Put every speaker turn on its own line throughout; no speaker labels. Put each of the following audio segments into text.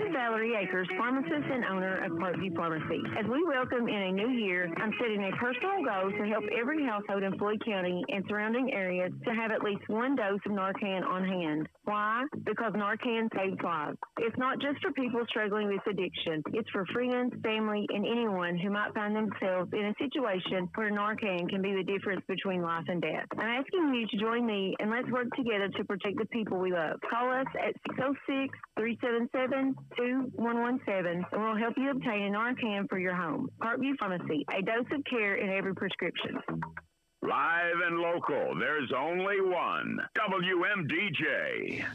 is Valerie Akers, pharmacist and owner of Parkview Pharmacy. As we welcome in a new year, I'm setting a personal goal to help every household in Floyd County and surrounding areas to have at least one dose of Narcan on hand. Why? Because Narcan saves lives. It's not just for people struggling with addiction. It's for friends, family, and anyone who might find themselves in a situation where Narcan can be the difference between life and death. I'm asking you to join me and let's work together to protect the people we love. Call us at 606-377-2117 and we'll help you obtain a Narcan for your home. Parkview Pharmacy, a dose of care in every prescription.
Live and local, there's only one. WMDJ.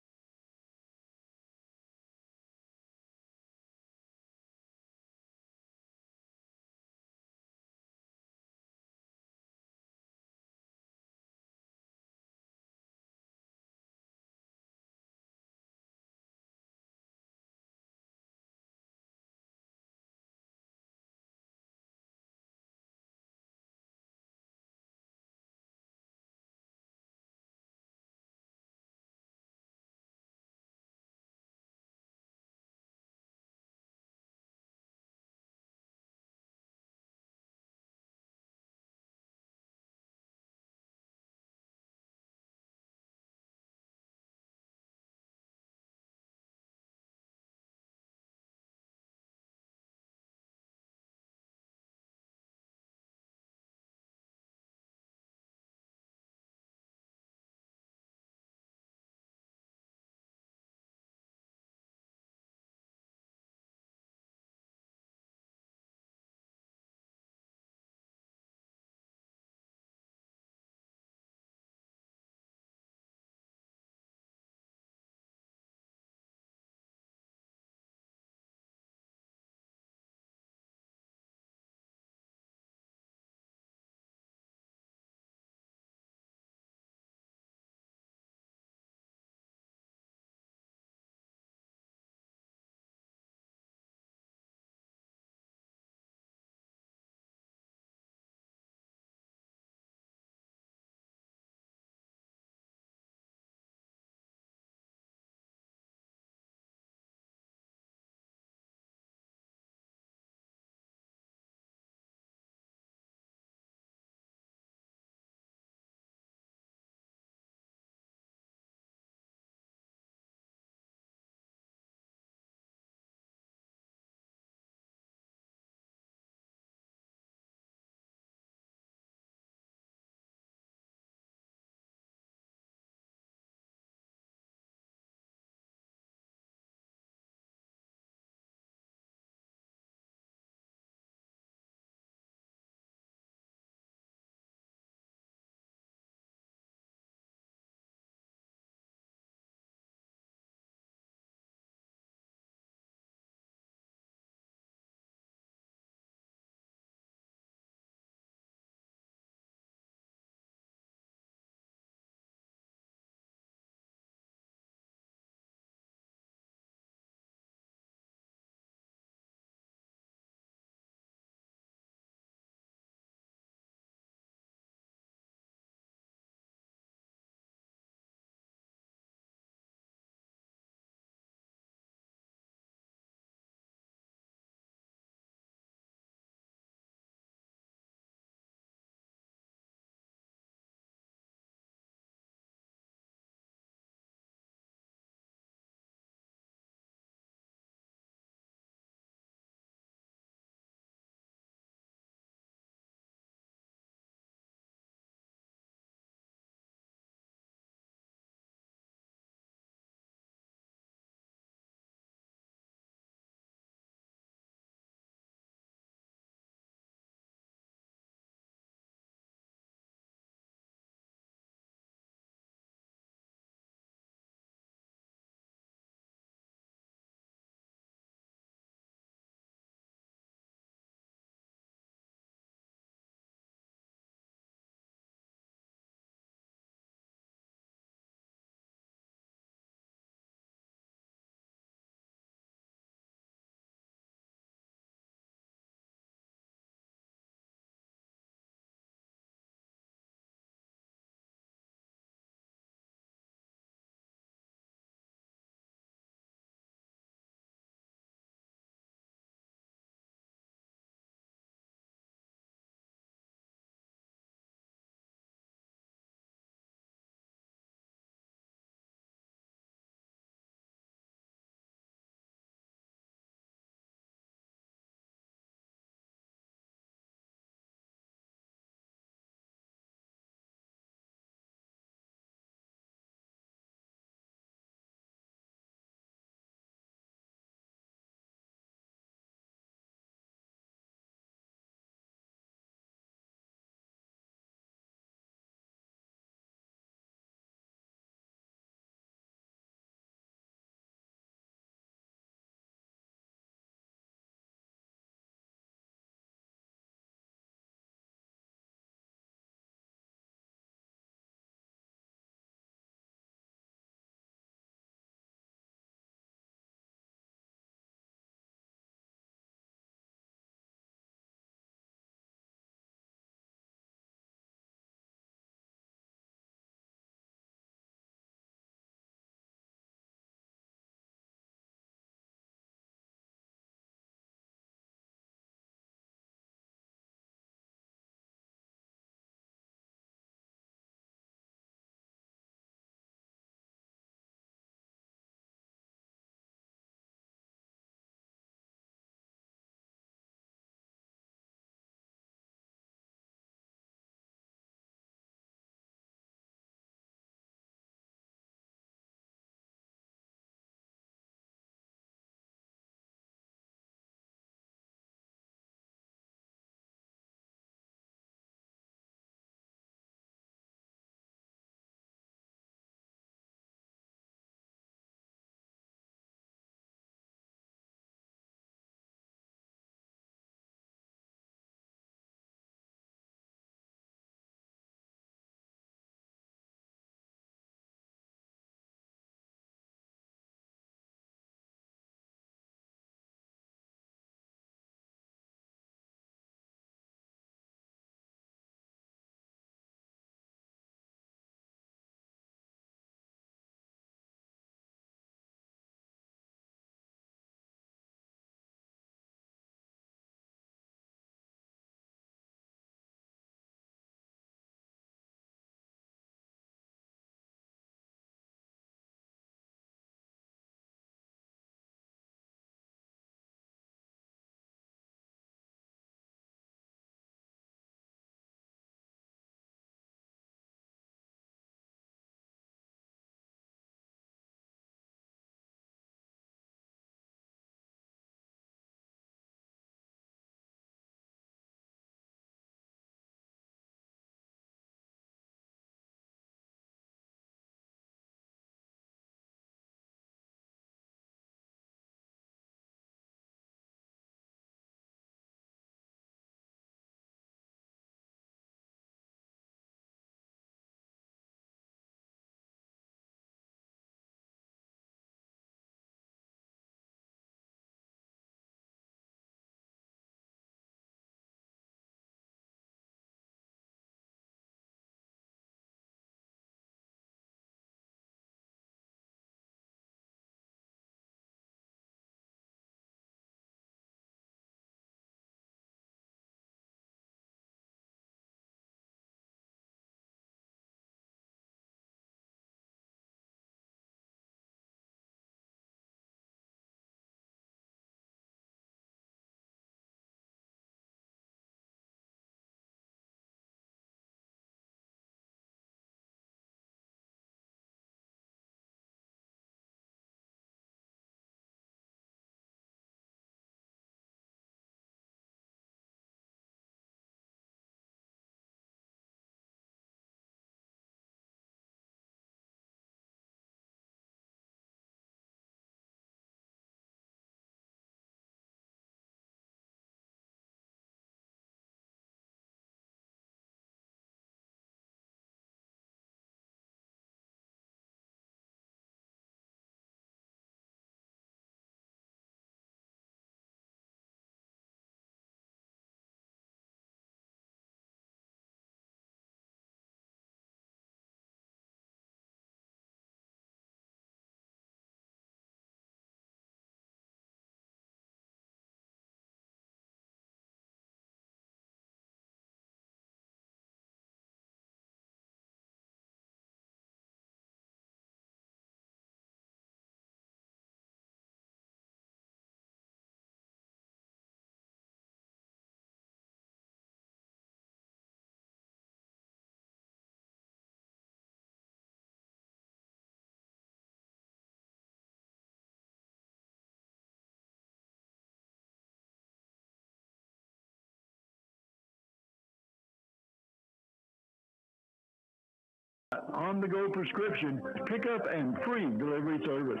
On-the-go prescription, pickup, and free delivery service.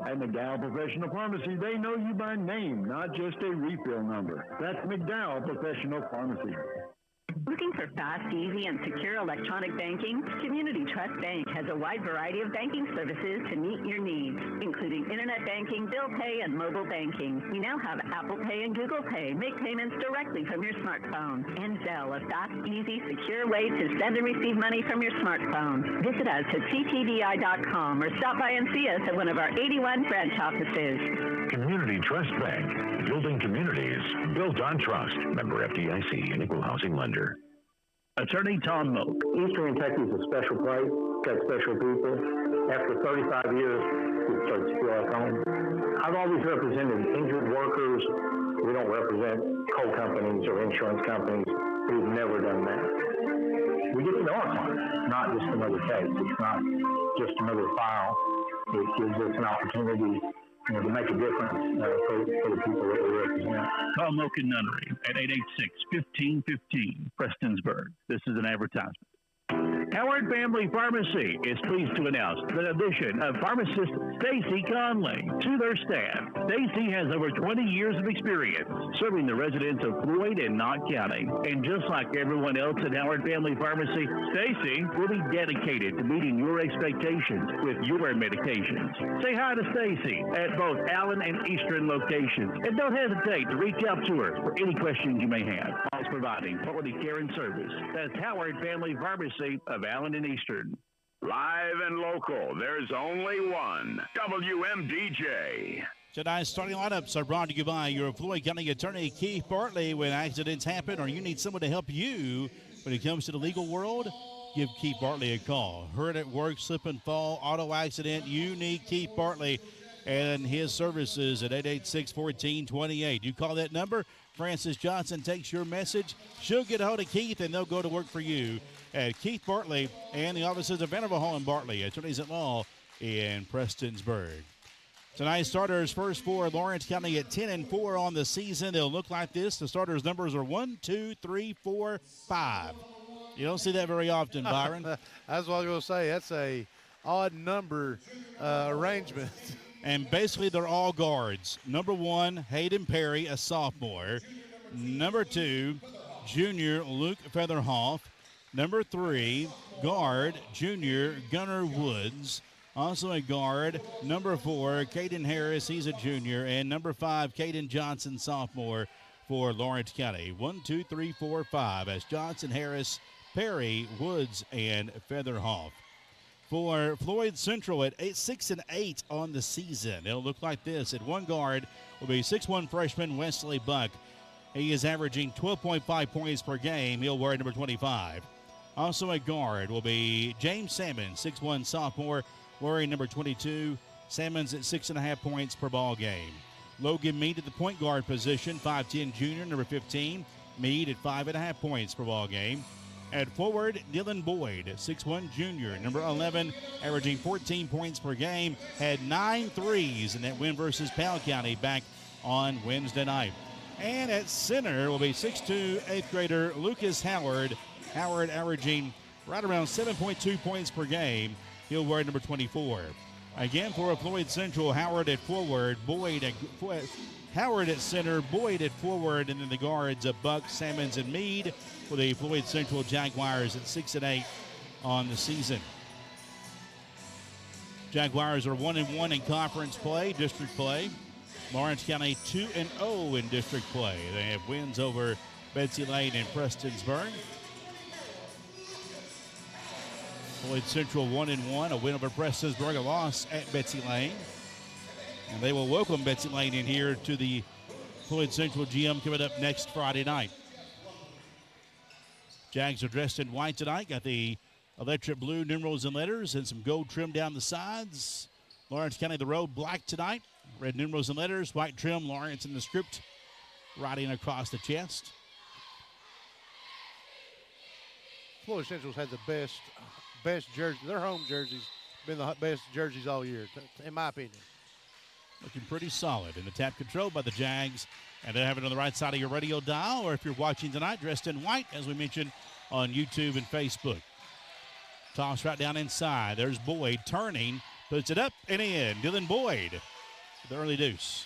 At McDowell Professional Pharmacy, they know you by name, not just a refill number. That's McDowell Professional Pharmacy.
Looking for fast, easy, and secure electronic banking? Community Trust Bank has a wide variety of banking services to meet your needs, including internet banking, bill pay, and mobile banking. We now have Apple Pay and Google Pay. Make payments directly from your smartphone. And Zelle, a fast, easy, secure way to send and receive money from your smartphone. Visit us at ctbi.com or stop by and see us at one of our 81 branch offices.
Community Trust Bank, building communities, built on trust. Member FDIC, an equal housing lender. Attorney Tom Moak.
Eastern Kentucky is a special place, got special people. After 35 years, it starts to feel like home. I've always represented injured workers. We don't represent coal companies or insurance companies. We've never done that. We get to know our clients, not just another case. It's not just another file. It gives us an opportunity to make a difference for the people that we represent.
Call Moak and Nunnery at 886-1515, Prestonsburg. This is an advertisement. Howard Family Pharmacy is pleased to announce the addition of pharmacist Stacy Conley to their staff. Stacy has over 20 years of experience serving the residents of Floyd and Knott County. And just like everyone else at Howard Family Pharmacy, Stacy will be dedicated to meeting your expectations with your medications. Say hi to Stacy at both Allen and Eastern locations. And don't hesitate to reach out to her for any questions you may have. While providing quality care and service. That's Howard Family Pharmacy of Allen and Eastern.
Live and local, there's only one. WMDJ.
Tonight's starting lineups are brought to you by your Floyd County Attorney, Keith Bartley. When accidents happen or you need someone to help you when it comes to the legal world, give Keith Bartley a call. Hurt at work, slip and fall, auto accident, you need Keith Bartley and his services at 886-1428. You call that number, Francis Johnson takes your message. She'll get a hold of Keith, and they'll go to work for you at Keith Bartley and the offices of Vanderbilt Hall and Bartley, attorneys at law in Prestonsburg. Tonight's starters, first for Lawrence County at 10-4 on the season. They'll look like this. The starters' numbers are 1, 2, 3, 4, 5. You don't see that very often, Byron.
That's what I was going to say. That's a odd number arrangement.
And basically they're all guards. Number 1, Hayden Perry, a sophomore. Number 2, junior Luke Featherhoff. Number 3, guard, junior Gunnar Woods. Also a guard, number 4, Caden Harris, he's a junior. And number 5, Caden Johnson, sophomore for Lawrence County. 1, 2, 3, 4, 5 as Johnson, Harris, Perry, Woods, and Featherhoff. For Floyd Central at 6-8 on the season. It'll look like this. At one guard will be 6'1 freshman Wesley Buck. He is averaging 12.5 points per game. He'll wear number 25. Also a guard will be James Salmon, 6'1 sophomore, wearing number 22. Salmon's at 6.5 points per ball game. Logan Mead at the point guard position, 5'10 junior, number 15. Mead at 5.5 points per ball game. At forward, Dylan Boyd, 6'1 junior, number 11, averaging 14 points per game, had 9 threes in that win versus Powell County back on Wednesday night. And at center will be 6'2 8th grader Lucas Howard. Howard averaging right around 7.2 points per game. He'll wear number 24. Again for Floyd Central, Howard at forward, Howard at center, Boyd at forward, and then the guards of Buck, Salmons, and Mead for the Floyd Central Jaguars at 6-8 on the season. Jaguars are 1-1 in conference play, district play. Lawrence County 2-0 in district play. They have wins over Betsy Lane and Prestonsburg. Floyd Central 1-1, a win over Prestonsburg, a loss at Betsy Lane. And they will welcome Betsy Lane in here to the Floyd Central Gym coming up next Friday night. Jags are dressed in white tonight. Got the electric blue numerals and letters and some gold trim down the sides. Lawrence County, the road black tonight. Red numerals and letters, white trim, Lawrence in the script, riding across the chest.
Floyd Central's had the best jersey. Their home jerseys been the best jerseys all year, in my opinion.
Looking pretty solid. In the tap control by the Jags. And they have it on the right side of your radio dial, or if you're watching tonight, dressed in white, as we mentioned, on YouTube and Facebook. Toss right down inside. There's Boyd turning, puts it up and in. Dylan Boyd, the early deuce.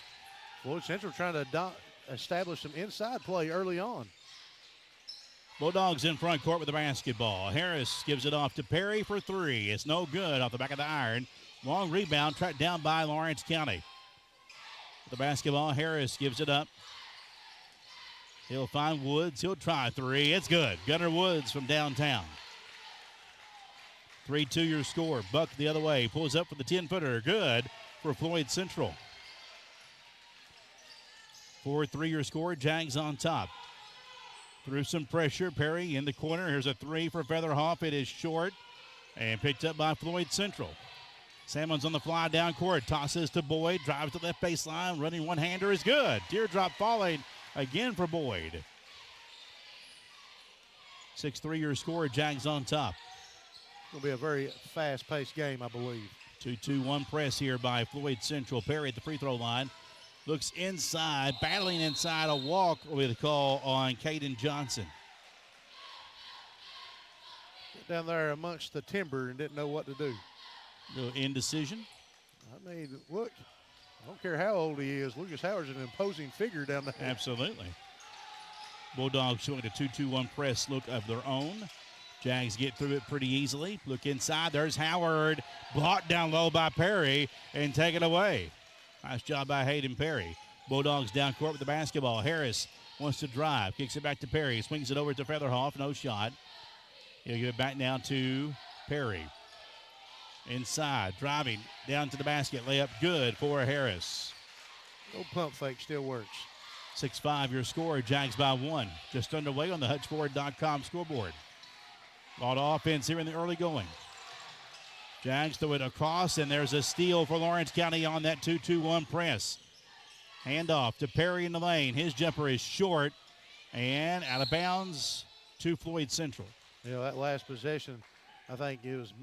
Floyd Central trying to establish some inside play early on.
Bulldogs in front court with the basketball. Harris gives it off to Perry for three. It's no good off the back of the iron. Long rebound tracked down by Lawrence County. With the basketball, Harris gives it up. He'll find Woods. He'll try three. It's good. Gunnar Woods from downtown. 3-2 your score. Buck the other way. Pulls up for the 10-footer. Good for Floyd Central. 4-3 your score. Jags on top. Through some pressure, Perry in the corner. Here's a three for Featherhoff. It is short and picked up by Floyd Central. Salmons on the fly down court. Tosses to Boyd. Drives to left baseline. Running one-hander is good. Teardrop falling again for Boyd. 6-3 your score. Jags on top.
It's going to be a very fast-paced game, I believe.
2-2-1 press here by Floyd Central. Perry at the free throw line. Looks inside, battling inside. A walk will be the call on Caden Johnson.
Down there amongst the timber and didn't know what to do.
Little indecision.
I mean, look, I don't care how old he is. Lucas Howard's an imposing figure down there.
Absolutely. Bulldogs showing a 2-2-1 press look of their own. Jags get through it pretty easily. Look inside. There's Howard. Blocked down low by Perry and taken away. Nice job by Hayden Perry. Bulldogs down court with the basketball. Harris wants to drive. Kicks it back to Perry. Swings it over to Featherhoff. No shot. He'll give it back now to Perry. Inside. Driving down to the basket. Layup good for Harris.
No pump fake. Still works.
6-5 your score. Jags by one. Just underway on the HutchFord.com scoreboard. A lot of offense here in the early going. Jags throw it across, and there's a steal for Lawrence County on that 2-2-1 press. Handoff to Perry in the lane. His jumper is short and out of bounds to Floyd Central.
You know, that last possession, I think it was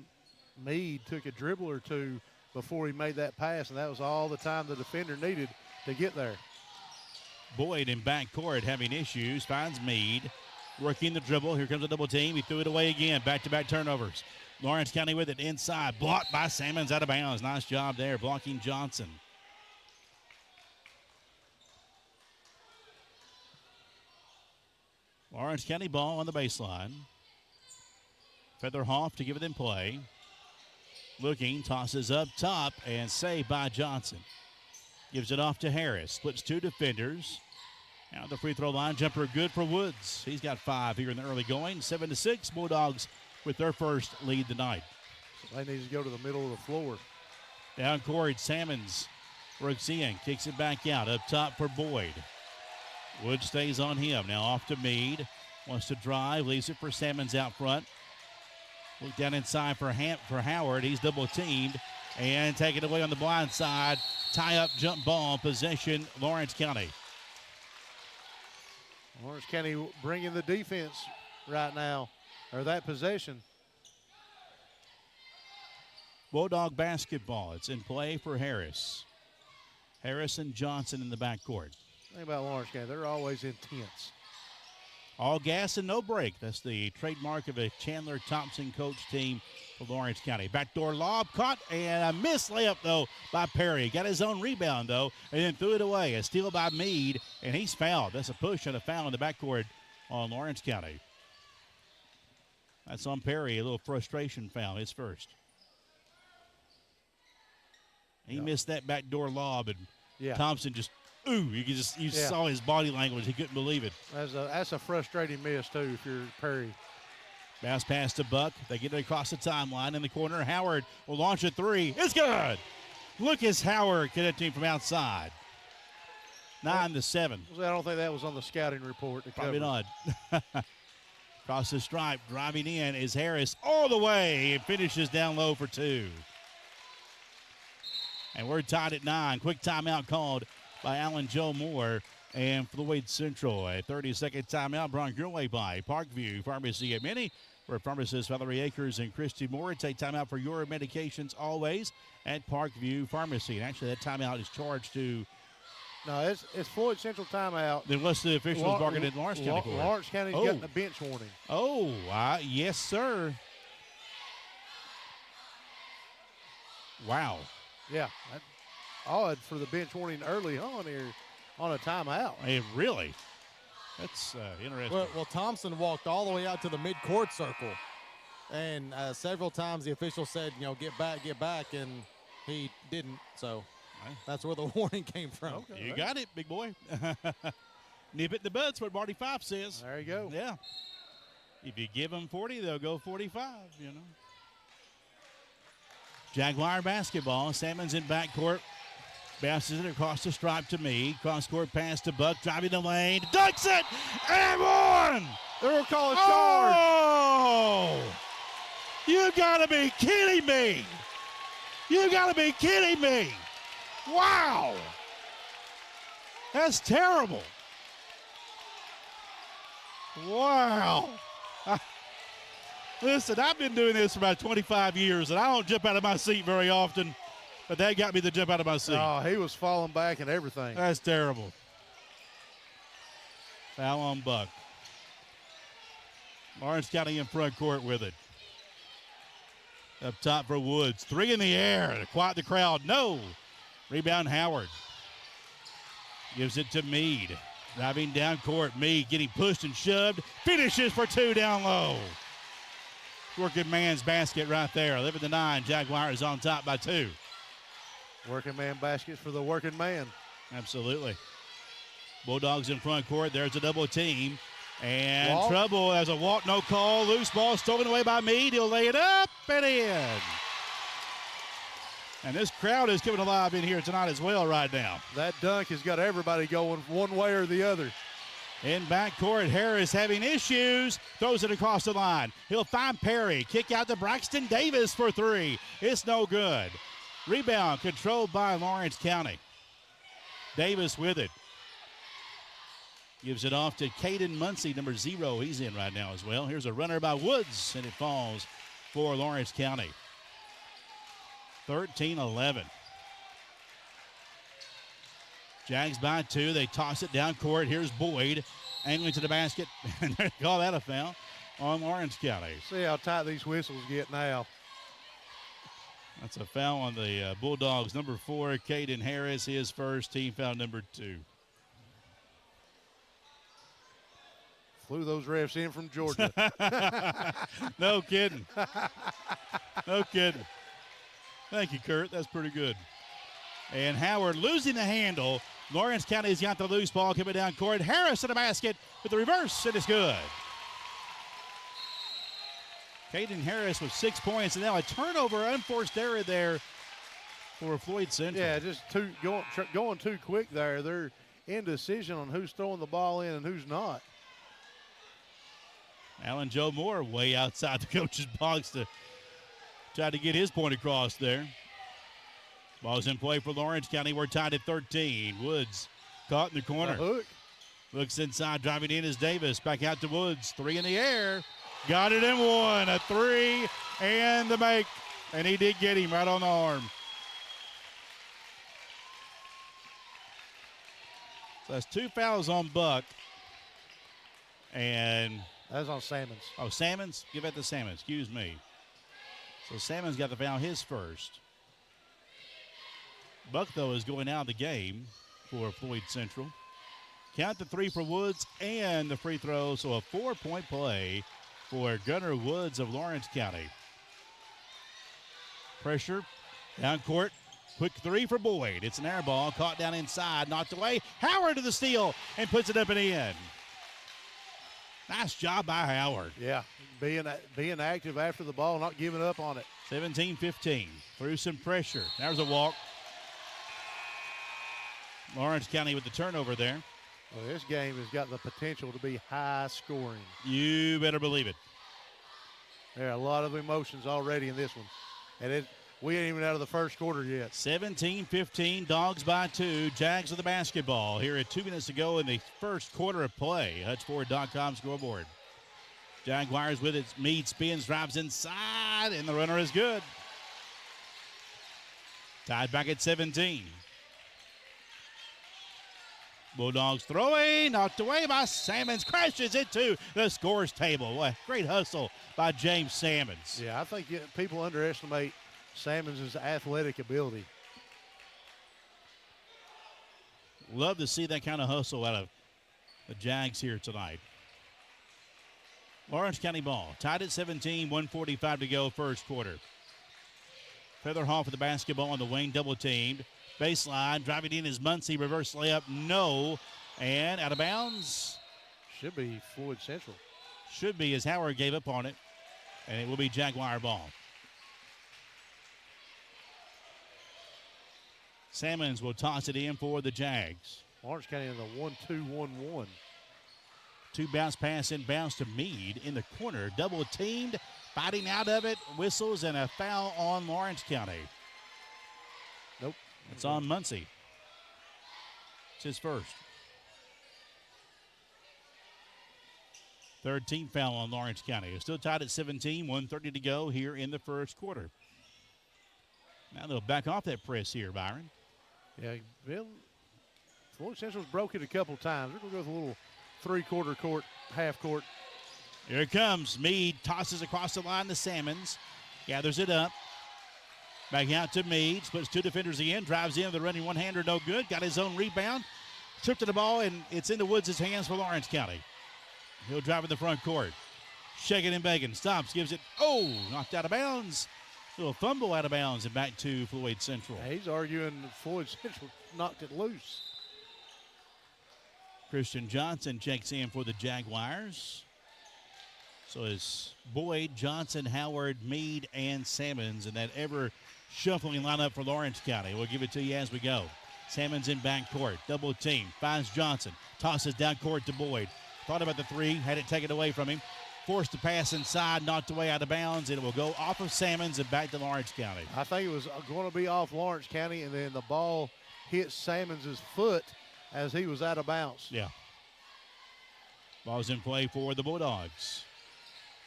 Meade took a dribble or two before he made that pass, and that was all the time the defender needed to get there.
Boyd in backcourt having issues. Finds Meade. Working the dribble. Here comes a double team. He threw it away again. Back-to-back turnovers. Lawrence County with it inside. Blocked by Salmons out of bounds. Nice job there blocking Johnson. Lawrence County ball on the baseline. Featherhoff to give it in play. Looking, tosses up top and saved by Johnson. Gives it off to Harris. Splits two defenders. Now the free throw line jumper good for Woods. He's got 5 here in the early going. 7-6. Bulldogs with their first lead tonight.
So they need to go to the middle of the floor.
Down court, Salmons works in, kicks it back out. Up top for Boyd. Wood stays on him. Now off to Meade. Wants to drive, leaves it for Salmons out front. Look down inside for Howard. He's double teamed and taken away on the blind side. Tie up jump ball, possession, Lawrence County.
Lawrence County bringing the defense right now, or that possession.
Bulldog basketball. It's in play for Harris. Harris and Johnson in the backcourt.
Think about Lawrence County. They're always intense.
All gas and no break. That's the trademark of a Chandler Thompson coach team for Lawrence County. Backdoor lob caught and a missed layup, though, by Perry. Got his own rebound, though, and then threw it away. A steal by Meade, and he's fouled. That's a push and a foul in the backcourt on Lawrence County. That's on Perry, a little frustration foul, his first. He missed that backdoor lob, and Thompson just, you saw his body language. He couldn't believe it.
That's a frustrating miss, too, if you're Perry.
Bounce pass to Buck. They get it across the timeline in the corner. Howard will launch a three. It's good. Lucas Howard connecting from outside. 9-7.
I don't think that was on the scouting report.
Probably not. Across the stripe, driving in is Harris all the way and finishes down low for two. And we're tied at 9. Quick timeout called by Alan Joe Moore and Floyd Central. A 30-second timeout brought your way by Parkview Pharmacy at Minnie, where pharmacists Valerie Akers and Christy Moore take timeout for your medications always at Parkview Pharmacy. And actually, that timeout is charged to...
No, it's Floyd Central timeout.
Then what's the officials barking at Lawrence County for?
Lawrence County's getting a bench warning.
Oh, yes, sir. Wow.
Yeah. Odd for the bench warning early on here on a timeout.
Hey, really? That's interesting.
Well, Thompson walked all the way out to the mid-court circle. And several times the official said, get back, and he didn't. So that's where the warning came from.
Okay, you got it, big boy. Nip it in the bud, that's what Marty Fife says.
There you go.
Yeah. If you give them 40, they'll go 45, Jaguar basketball. Salmons in backcourt. Bounces it across the stripe to me. Cross-court pass to Buck. Driving the lane. Dunks it! And one!
They're calling charge.
Oh! You gotta be kidding me! You gotta be kidding me! Wow! That's terrible. Wow. Listen, I've been doing this for about 25 years, and I don't jump out of my seat very often, but that got me to jump out of my seat.
Oh, he was falling back and everything.
That's terrible. Foul on Buck. Lawrence County in front court with it. Up top for Woods. 3 in the air to quiet the crowd. No. Rebound Howard. Gives it to Meade. Driving down court. Meade getting pushed and shoved. Finishes for 2 down low. Working man's basket right there. 11-9. Jaguars on top by 2.
Working man baskets for the working man.
Absolutely. Bulldogs in front court. There's a double team. And
Walk.
trouble as a walk, no call. Loose ball stolen away by Meade. He'll lay it up and in. And this crowd is coming alive in here tonight as well right now.
That dunk has got everybody going one way or the other.
In backcourt, Harris having issues. Throws it across the line. He'll find Perry. Kick out to Braxton Davis for 3. It's no good. Rebound controlled by Lawrence County. Davis with it. Gives it off to Caden Muncie, number 0. He's in right now as well. Here's a runner by Woods, and it falls for Lawrence County. 13-11. Jags by 2. They toss it down court. Here's Boyd angling to the basket, and they call that a foul on Lawrence County.
See how tight these whistles get now.
That's a foul on the Bulldogs. Number 4, Caden Harris, his first, team foul number 2.
Flew those refs in from Georgia.
No kidding. No kidding. Thank you, Kurt. That's pretty good. And Howard losing the handle. Lawrence County's got the loose ball coming down court. Harris to the basket with the reverse, and it's good. Caden Harris with 6 points, and now a turnover, unforced error there for Floyd Central.
Yeah, just going too quick there. They're indecision on who's throwing the ball in and who's not.
Alan Joe Moore way outside the coach's box to try to get his point across there. Ball's in play for Lawrence County. We're tied at 13. Woods caught in the corner.
Hook.
Looks inside, driving in is Davis. Back out to Woods. 3 in the air. Got it in 1. A 3 and the make. And he did get him right on the arm. So that's 2 fouls on Buck. And
that's on Salmons.
Oh, Salmons? Give it to Salmons. Excuse me. So Salmons got the foul, his first. Buck, though, is going out of the game for Floyd Central. Count the 3 for Woods and the free throw. So a 4-point play for Gunnar Woods of Lawrence County. Pressure. Down court. Quick 3 for Boyd. It's an air ball. Caught down inside. Knocked away. Howard to the steal and puts it up and in. Nice job by Howard.
Yeah, being active after the ball, not giving up on it.
17-15. Through some pressure. There's a walk. Lawrence County with the turnover there.
Well, this game has got the potential to be high scoring.
You better believe it.
There are a lot of emotions already in this one. And we ain't even out of the first quarter yet.
17-15, Dogs by 2. Jags with the basketball here at 2 minutes to go in the first quarter of play. HutchFord.com scoreboard. Jaguars with it. Meade spins, drives inside, and the runner is good. Tied back at 17. Bulldogs throwing, knocked away by Salmons, crashes into the scores table. What great hustle by James Salmons.
Yeah, I think people underestimate Salmons' athletic ability.
Love to see that kind of hustle out of the Jags here tonight. Lawrence County ball, tied at 17, 1:45 to go, first quarter. Featherhoff with the basketball on the wing, double teamed. Baseline, driving in is Muncie, reverse layup, no. And out of bounds.
Should be Floyd Central.
Should be, as Howard gave up on it. And it will be Jaguar ball. Salmons will toss it in for the Jags.
Lawrence County in the 1-2-1-1.
Two bounce pass inbounds to Meade in the corner. Double teamed, fighting out of it. Whistles and a foul on Lawrence County.
Nope.
It's on Muncie. It's his first. Third team foul on Lawrence County. It's still tied at 17, 1:30 to go here in the first quarter. Now they'll back off that press here, Byron.
Yeah, Bill, Floyd Central's broke it a couple times. We're going to go with a little three-quarter court, half court.
Here it comes. Meade tosses across the line to Salmons. Gathers it up. Back out to Meade. Splits two defenders again. Drives in. The running one-hander, no good. Got his own rebound. Tripped to the ball, and it's into Woods' hands for Lawrence County. He'll drive in the front court. Shaking and begging. Stops. Gives it. Oh, knocked out of bounds. Little fumble out of bounds and back to Floyd Central.
Yeah, he's arguing Floyd Central knocked it loose.
Christian Johnson checks in for the Jaguars. So it's Boyd, Johnson, Howard, Meade, and Salmons in that ever-shuffling lineup for Lawrence County. We'll give it to you as we go. Salmons in backcourt. Double team. Finds Johnson. Tosses down court to Boyd. Thought about the three. Had it taken away from him. Forced to pass inside. Knocked away out of bounds. And it will go off of Salmons and back to Lawrence County.
I think it was going to be off Lawrence County, and then the ball hit Salmons' foot as he was out of bounds.
Yeah. Ball's in play for the Bulldogs.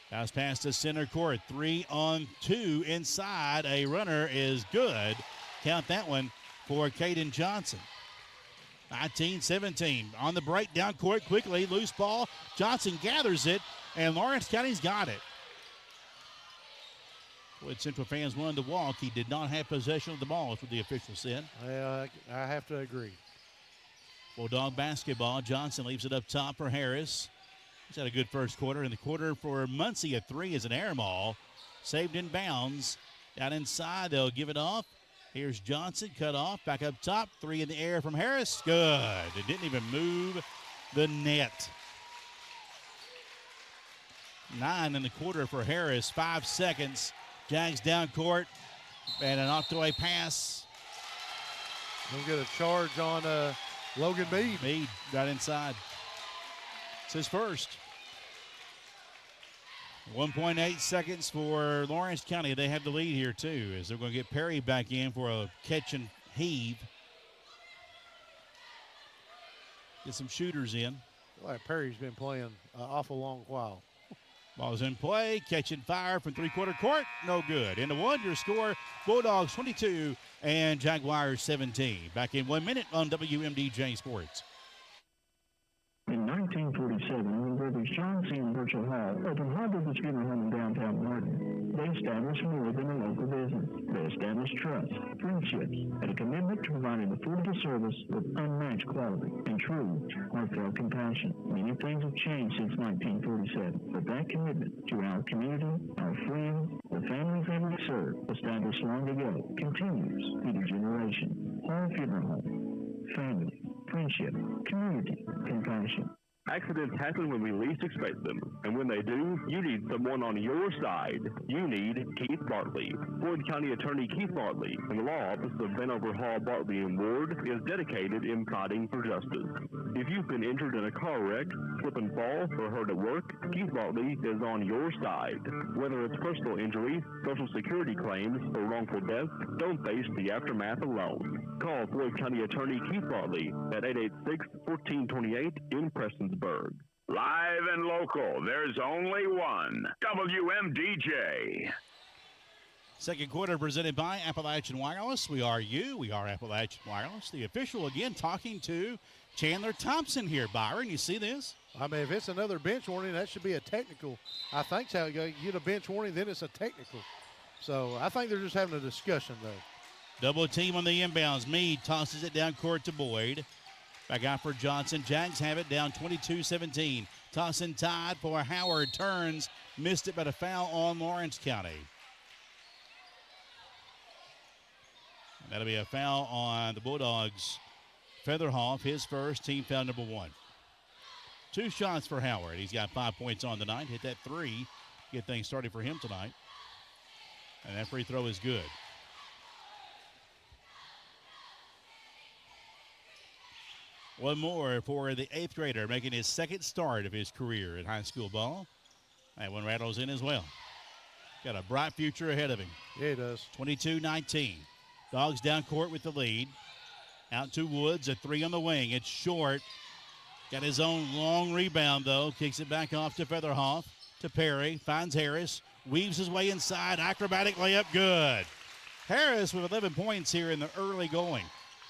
Pass pass to center court. 3-on-2 inside. A runner is good. Count that one for Caden Johnson. 19-17. On the break, down court quickly. Loose ball. Johnson gathers it, and Lawrence County's got it. Floyd Central fans wanted to walk. He did not have possession of the ball, is what the official said.
Yeah, I have to agree.
Bulldog basketball. Johnson leaves it up top for Harris. He's had a good first quarter. In the quarter for Muncie, a three is an air ball. Saved in bounds. Down inside, they'll give it off. Here's Johnson, cut off, back up top. Three in the air from Harris. Good. It didn't even move the net. 9 in the quarter for Harris. 5 seconds. Jags down court. And an knocked-away pass.
We'll get a charge on Logan Meade.
Meade got inside. It's his first. 1.8 seconds for Lawrence County. They have the lead here, too, as they're going to get Perry back in for a catch and heave. Get some shooters in.
Well, Perry's been playing an awful long while.
Ball's in play. Catch and fire from three-quarter court. No good. Into one, your score, Bulldogs 22 and Jaguars 17. Back in 1 minute on WMDJ Sports.
In 1947, when brothers John C. and Virgil Hall opened Harbor Funeral Home in downtown Martin, they established more than a local business. They established trust, friendships, and a commitment to providing affordable service with unmatched quality and true heartfelt compassion. Many things have changed since 1947, but that commitment to our community, our friends, the families that we serve, established long ago, continues through the generation. Hall Funeral Home. Family, friendship, community, compassion.
Accidents happen when we least expect them, and when they do, you need someone on your side. You need Keith Bartley. Floyd County Attorney Keith Bartley in the law office of Vanover Hall, Bartley & Ward is dedicated in fighting for justice. If you've been injured in a car wreck, slip and fall, or hurt at work, Keith Bartley is on your side. Whether it's personal injury, Social Security claims, or wrongful death, don't face the aftermath alone. Call Floyd County Attorney Keith Bartley at 886-1428 in Prestonsburg.
Live and local, there's only one. WMDJ.
Second quarter presented by Appalachian Wireless. We are you. We are Appalachian Wireless. The official again talking to Chandler Thompson here, Byron. You see this?
I mean, if it's another bench warning, that should be a technical. I think so. You get a bench warning, then it's a technical. So I think they're just having a discussion, though.
Double team on the inbounds. Meade tosses it down court to Boyd. Back out for Johnson. Jags have it down 22-17. Tossing tied for Howard. Turns. Missed it, but a foul on Lawrence County. And that'll be a foul on the Bulldogs. Featherhoff, his first, team foul number 1. 2 shots for Howard. He's got 5 points on tonight. Hit that 3. Get things started for him tonight. And that free throw is good. One more for the 8th grader, making his second start of his career in high school ball. That one rattles in as well. Got a bright future ahead of him.
Yeah, he does.
22-19. Dogs down court with the lead. Out to Woods, a 3 on the wing. It's short. Got his own long rebound, though. Kicks it back off to Featherhoff, to Perry. Finds Harris. Weaves his way inside. Acrobatic layup, good. Harris with 11 points here in the early going.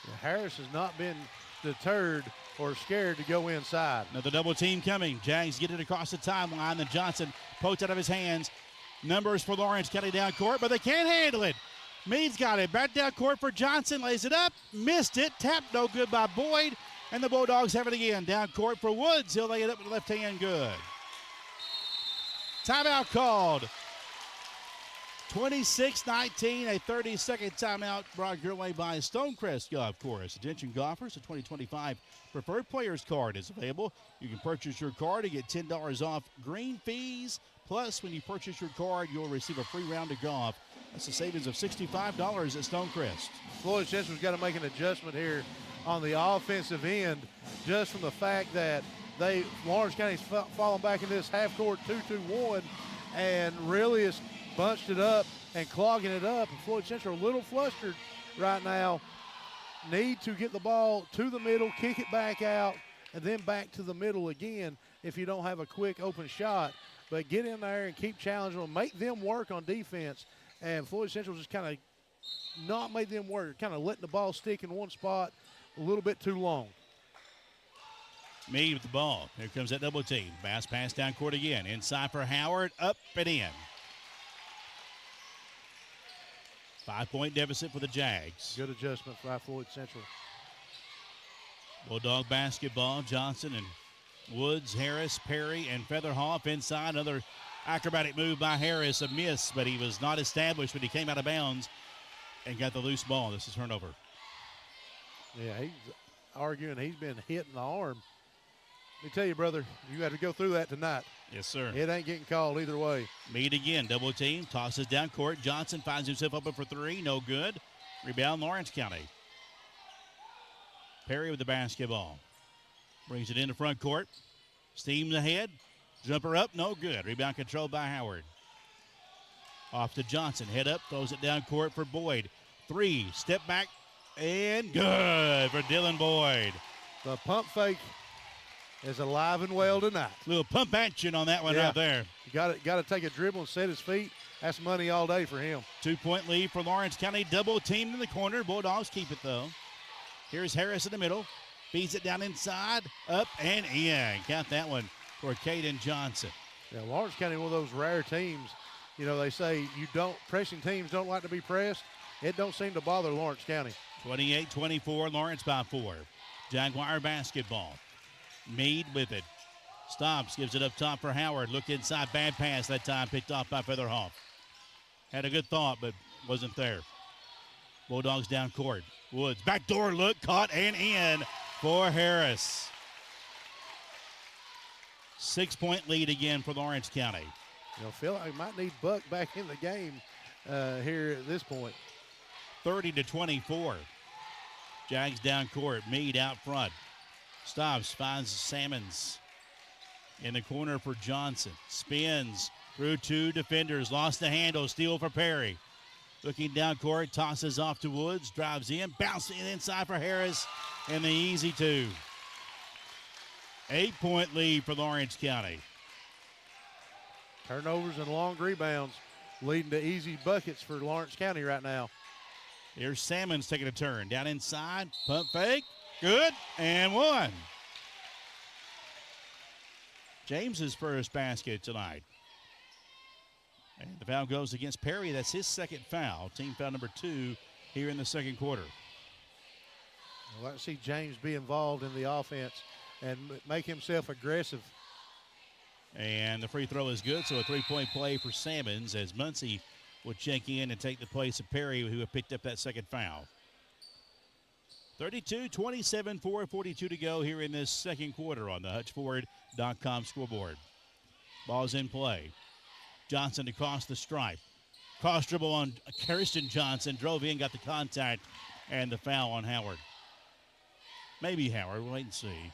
Yeah, Harris has not been deterred or scared to go inside.
Another double team coming. Jags get it across the timeline. Then Johnson pokes out of his hands. Numbers for Lawrence County down court, but they can't handle it. Meade's got it. Back down court for Johnson. Lays it up. Missed it. Tapped no good by Boyd. And the Bulldogs have it again. Down court for Woods. He'll lay it up with the left hand. Good. Timeout called. 26-19, a 30-second timeout brought your way by Stonecrest Golf Course. Attention golfers, the 2025 Preferred Players Card is available. You can purchase your card and get $10 off green fees. Plus, when you purchase your card, you'll receive a free round of golf. That's a savings of $65 at Stonecrest.
Floyd Central's got to make an adjustment here on the offensive end, just from the fact that Lawrence County's fallen back in this half-court 2-2-1 and really is bunched it up and clogging it up. And Floyd Central a little flustered right now. Need to get the ball to the middle, kick it back out, and then back to the middle again if you don't have a quick open shot. But get in there and keep challenging them. Make them work on defense. And Floyd Central just kind of not made them work, kind of letting the ball stick in one spot a little bit too long.
Meade with the ball. Here comes that double team. Pass down court again. Inside for Howard. Up and in. 5-point deficit for the Jags.
Good adjustment by Floyd Central.
Bulldog basketball. Johnson and Woods, Harris, Perry, and Featherhoff inside. Another acrobatic move by Harris. A miss, but he was not established when he came out of bounds and got the loose ball. This is turnover.
Yeah, he's arguing he's been hit in the arm. Let me tell you, brother, you got to go through that tonight.
Yes, sir.
It ain't getting called either way.
Meade again, double team, tosses down court. Johnson finds himself open for 3, no good. Rebound, Lawrence County. Perry with the basketball. Brings it into front court. Steams ahead. Jumper up, no good. Rebound controlled by Howard. Off to Johnson, head up, throws it down court for Boyd. 3, step back, and good for Dylan Boyd.
The pump fake is alive and well tonight.
Little pump action on that one right there.
You got to take a dribble and set his feet. That's money all day for him.
2-point lead for Lawrence County. Double teamed in the corner. Bulldogs keep it, though. Here's Harris in the middle. Feeds it down inside. Up and in. Count that one for Caden Johnson.
Yeah, Lawrence County, one of those rare teams. You know, they say pressing teams don't like to be pressed. It don't seem to bother Lawrence County.
28-24, Lawrence by 4. Jaguar basketball. Meade with it. Stops, gives it up top for Howard. Look inside, bad pass that time, picked off by Featherhoff. Had a good thought, but wasn't there. Bulldogs down court. Woods, backdoor look, caught and in for Harris. 6-point lead again for Lawrence County.
You know, feel like we might need Buck back in the game here at this point.
30-24. Jags down court. Meade out front. Stops, finds Sammons in the corner for Johnson. Spins through 2 defenders. Lost the handle. Steal for Perry. Looking down court. Tosses off to Woods. Drives in. Bouncing inside for Harris. And the easy 2. 8-point lead for Lawrence County.
Turnovers and long rebounds leading to easy buckets for Lawrence County right now.
Here's Sammons taking a turn. Down inside. Pump fake. Good. And 1. James's first basket tonight. And the foul goes against Perry. That's his second foul. Team foul number 2 here in the second quarter.
I'd like to see James be involved in the offense and make himself aggressive.
And the free throw is good, so a three-point play for Salmons as Muncie will check in and take the place of Perry, who have picked up that second foul. 32-27, 4:42 to go here in this second quarter on the HutchFord.com scoreboard. Ball's in play. Johnson across the stripe. Cross dribble on Kirsten Johnson. Drove in, got the contact, and the foul on Howard. Maybe Howard. We'll wait and see.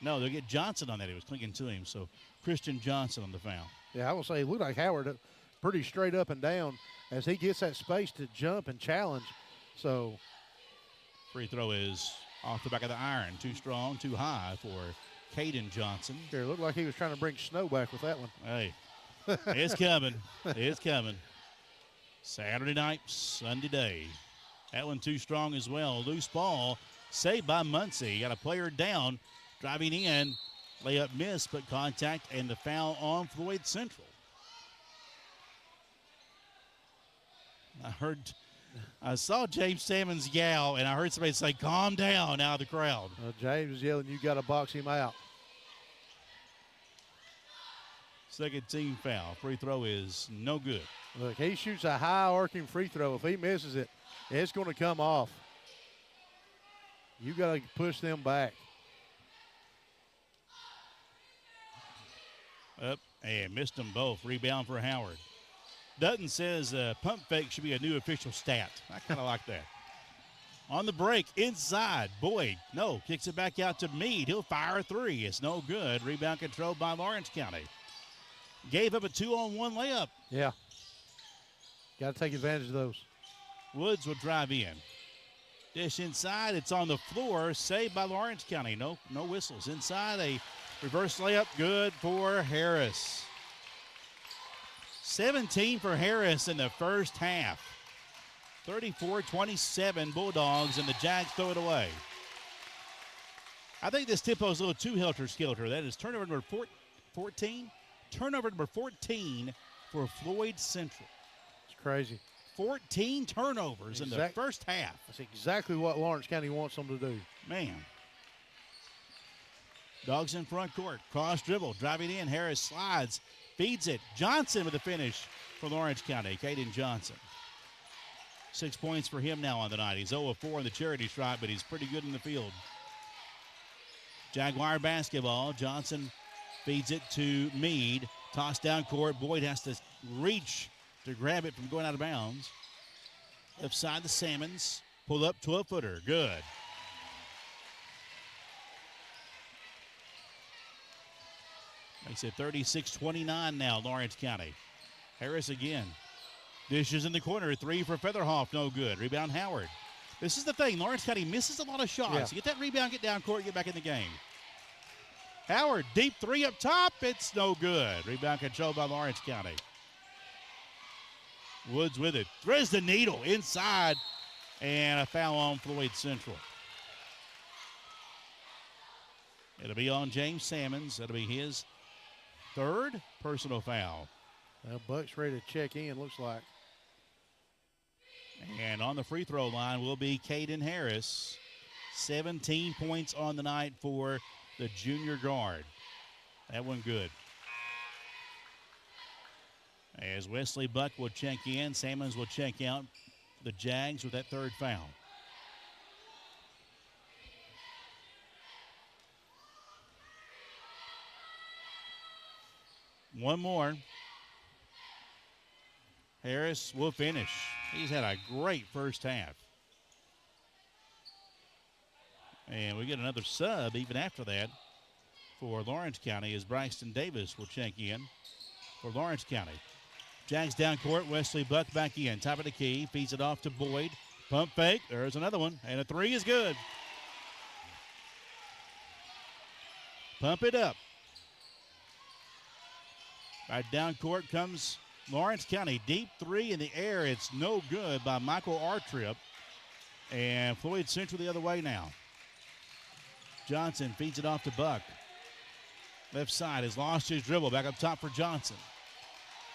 No, they'll get Johnson on that. He was clinging to him, so Christian Johnson on the foul.
Yeah, I will say it looked like Howard pretty straight up and down as he gets that space to jump and challenge. So
free throw is off the back of the iron. Too strong, too high for Caden Johnson.
Sure, it looked like he was trying to bring snow back with that one.
Hey, it's coming. It's coming. Saturday night, Sunday day. That one too strong as well. Loose ball, saved by Muncie. Got a player down, driving in. Layup missed, but contact and the foul on Floyd Central. I saw James Salmons yell, and I heard somebody say, calm down, out of the crowd.
James is yelling, you got to box him out.
Second team foul. Free throw is no good.
Look, he shoots a high arcing free throw. If he misses it, it's going to come off. You got to push them back.
Up and missed them both. Rebound for Howard. Dutton says pump fake should be a new official stat. I kind of like that. On the break, inside, Boyd. No, kicks it back out to Meade. He'll fire a three. It's no good. Rebound controlled by Lawrence County. Gave up a 2-on-1 layup.
Yeah. Got to take advantage of those.
Woods will drive in. Dish inside. It's on the floor. Saved by Lawrence County. No whistles. Inside, a reverse layup. Good for Harris. 17 for Harris in the first half. 34-27 Bulldogs, and the Jags throw it away. I think this tempo is a little too helter-skelter. That is turnover number 14. Turnover number 14 for Floyd Central.
It's crazy.
14 turnovers in the first half.
That's exactly what Lawrence County wants them to do.
Man. Dogs in front court. Cross dribble. Driving in. Harris slides. Feeds it. Johnson with the finish for Lawrence County. Caden Johnson. 6 points for him now on the night. He's 0 of 4 in the charity stripe, but he's pretty good in the field. Jaguar basketball. Johnson feeds it to Meade. Toss down court. Boyd has to reach to grab it from going out of bounds. Left side the Salmons. Pull up 12-footer. Good. Makes it 36-29 now, Lawrence County. Harris again. Dishes in the corner. Three for Featherhoff. No good. Rebound Howard. This is the thing. Lawrence County misses a lot of shots.
Yeah.
Get that rebound, get down court, get back in the game. Howard, deep three up top. It's no good. Rebound controlled by Lawrence County. Woods with it. Threads the needle inside. And a foul on Floyd Central. It'll be on James Salmons. That'll be his third personal foul.
Well, Buck's ready to check in, looks like.
And on the free throw line will be Caden Harris. 17 points on the night for the junior guard. That one good. As Wesley Buck will check in, Salmons will check out. The Jags with that third foul. One more. Harris will finish. He's had a great first half. And we get another sub even after that for Lawrence County as Braxton Davis will check in for Lawrence County. Jags down court. Wesley Buck back in. Top of the key. Feeds it off to Boyd. Pump fake. There's another one. And a three is good. Pump it up. Right down court comes Lawrence County. Deep three in the air. It's no good by Michael Artrip. And Floyd Central the other way now. Johnson feeds it off to Buck. Left side has lost his dribble. Back up top for Johnson.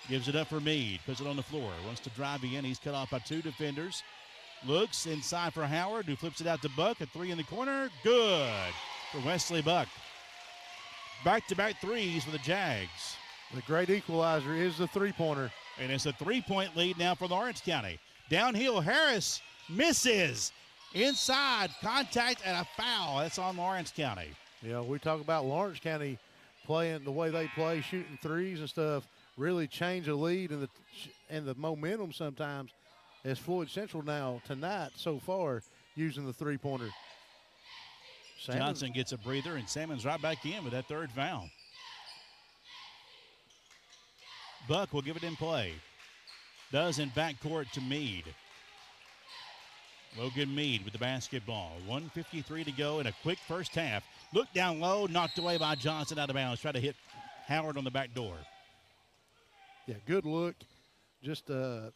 Gives it up for Meade. Puts it on the floor. Wants to drive in. He's cut off by 2 defenders. Looks inside for Howard, who flips it out to Buck. A 3 in the corner. Good for Wesley Buck. Back-to-back threes for the Jags.
The great equalizer is the three-pointer.
And it's a 3-point lead now for Lawrence County. Downhill, Harris misses. Inside, contact and a foul. That's on Lawrence County.
Yeah, we talk about Lawrence County playing the way they play, shooting threes and stuff, really change the lead and the momentum sometimes, as Floyd Central now tonight so far using the three-pointer.
Johnson gets a breather, and Salmon's right back in with that third foul. Buck will give it in play. Does in backcourt to Meade. Logan Meade with the basketball. 1:53 to go in a quick first half. Look down low, knocked away by Johnson out of bounds. Try to hit Howard on the back door.
Yeah, good look. Just a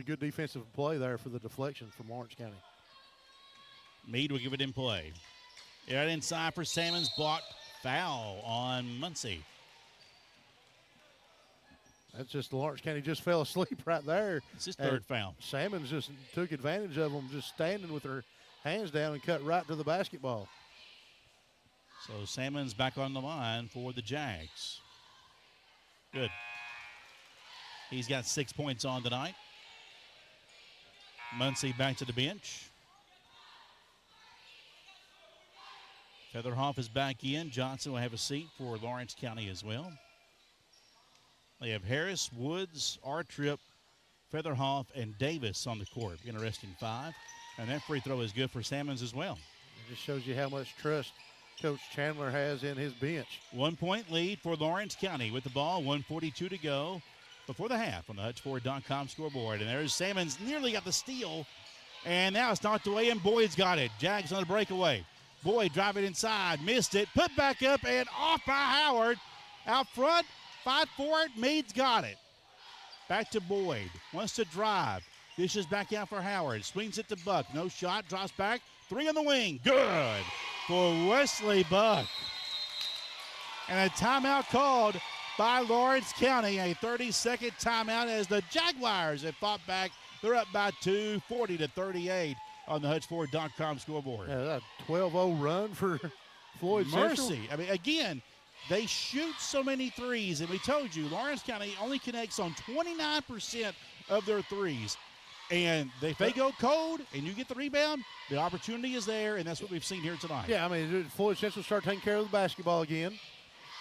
good defensive play there for the deflection from Lawrence County.
Meade will give it in play. Right inside for Salmon's blocked foul on Muncie.
That's just Lawrence County just fell asleep right there.
It's his third foul.
Salmons just took advantage of them, just standing with their hands down and cut right to the basketball.
So Salmon's back on the line for the Jags. Good. He's got 6 points on tonight. Muncie back to the bench. Featherhoff is back in. Johnson will have a seat for Lawrence County as well. They have Harris, Woods, R-Trip, Featherhoff, and Davis on the court. Interesting 5. And that free throw is good for Salmons as well.
It just shows you how much trust Coach Chandler has in his bench.
1 point lead for Lawrence County with the ball. 1:42 to go before the half on the HutchFord.com scoreboard. And there's Salmons, nearly got the steal. And now it's knocked away, and Boyd's got it. Jags on a breakaway. Boyd driving inside, missed it, put back up, and off by Howard. Out front, fight for it. Meade's got it. Back to Boyd. Wants to drive. Dishes back out for Howard. Swings it to Buck. No shot. Drops back. 3 on the wing. Good for Wesley Buck. And a timeout called by Lawrence County. A 30-second timeout as the Jaguars have fought back. They're up by 2, 40-38 on the HutchFord.com scoreboard.
Yeah, that 12-0 run for Floyd Central.
Mercy. I mean, again, they shoot so many threes, and we told you Lawrence County only connects on 29% of their threes. And if they go cold and you get the rebound, the opportunity is there, and that's what we've seen here tonight.
Yeah, I mean, Floyd Central started taking care of the basketball again.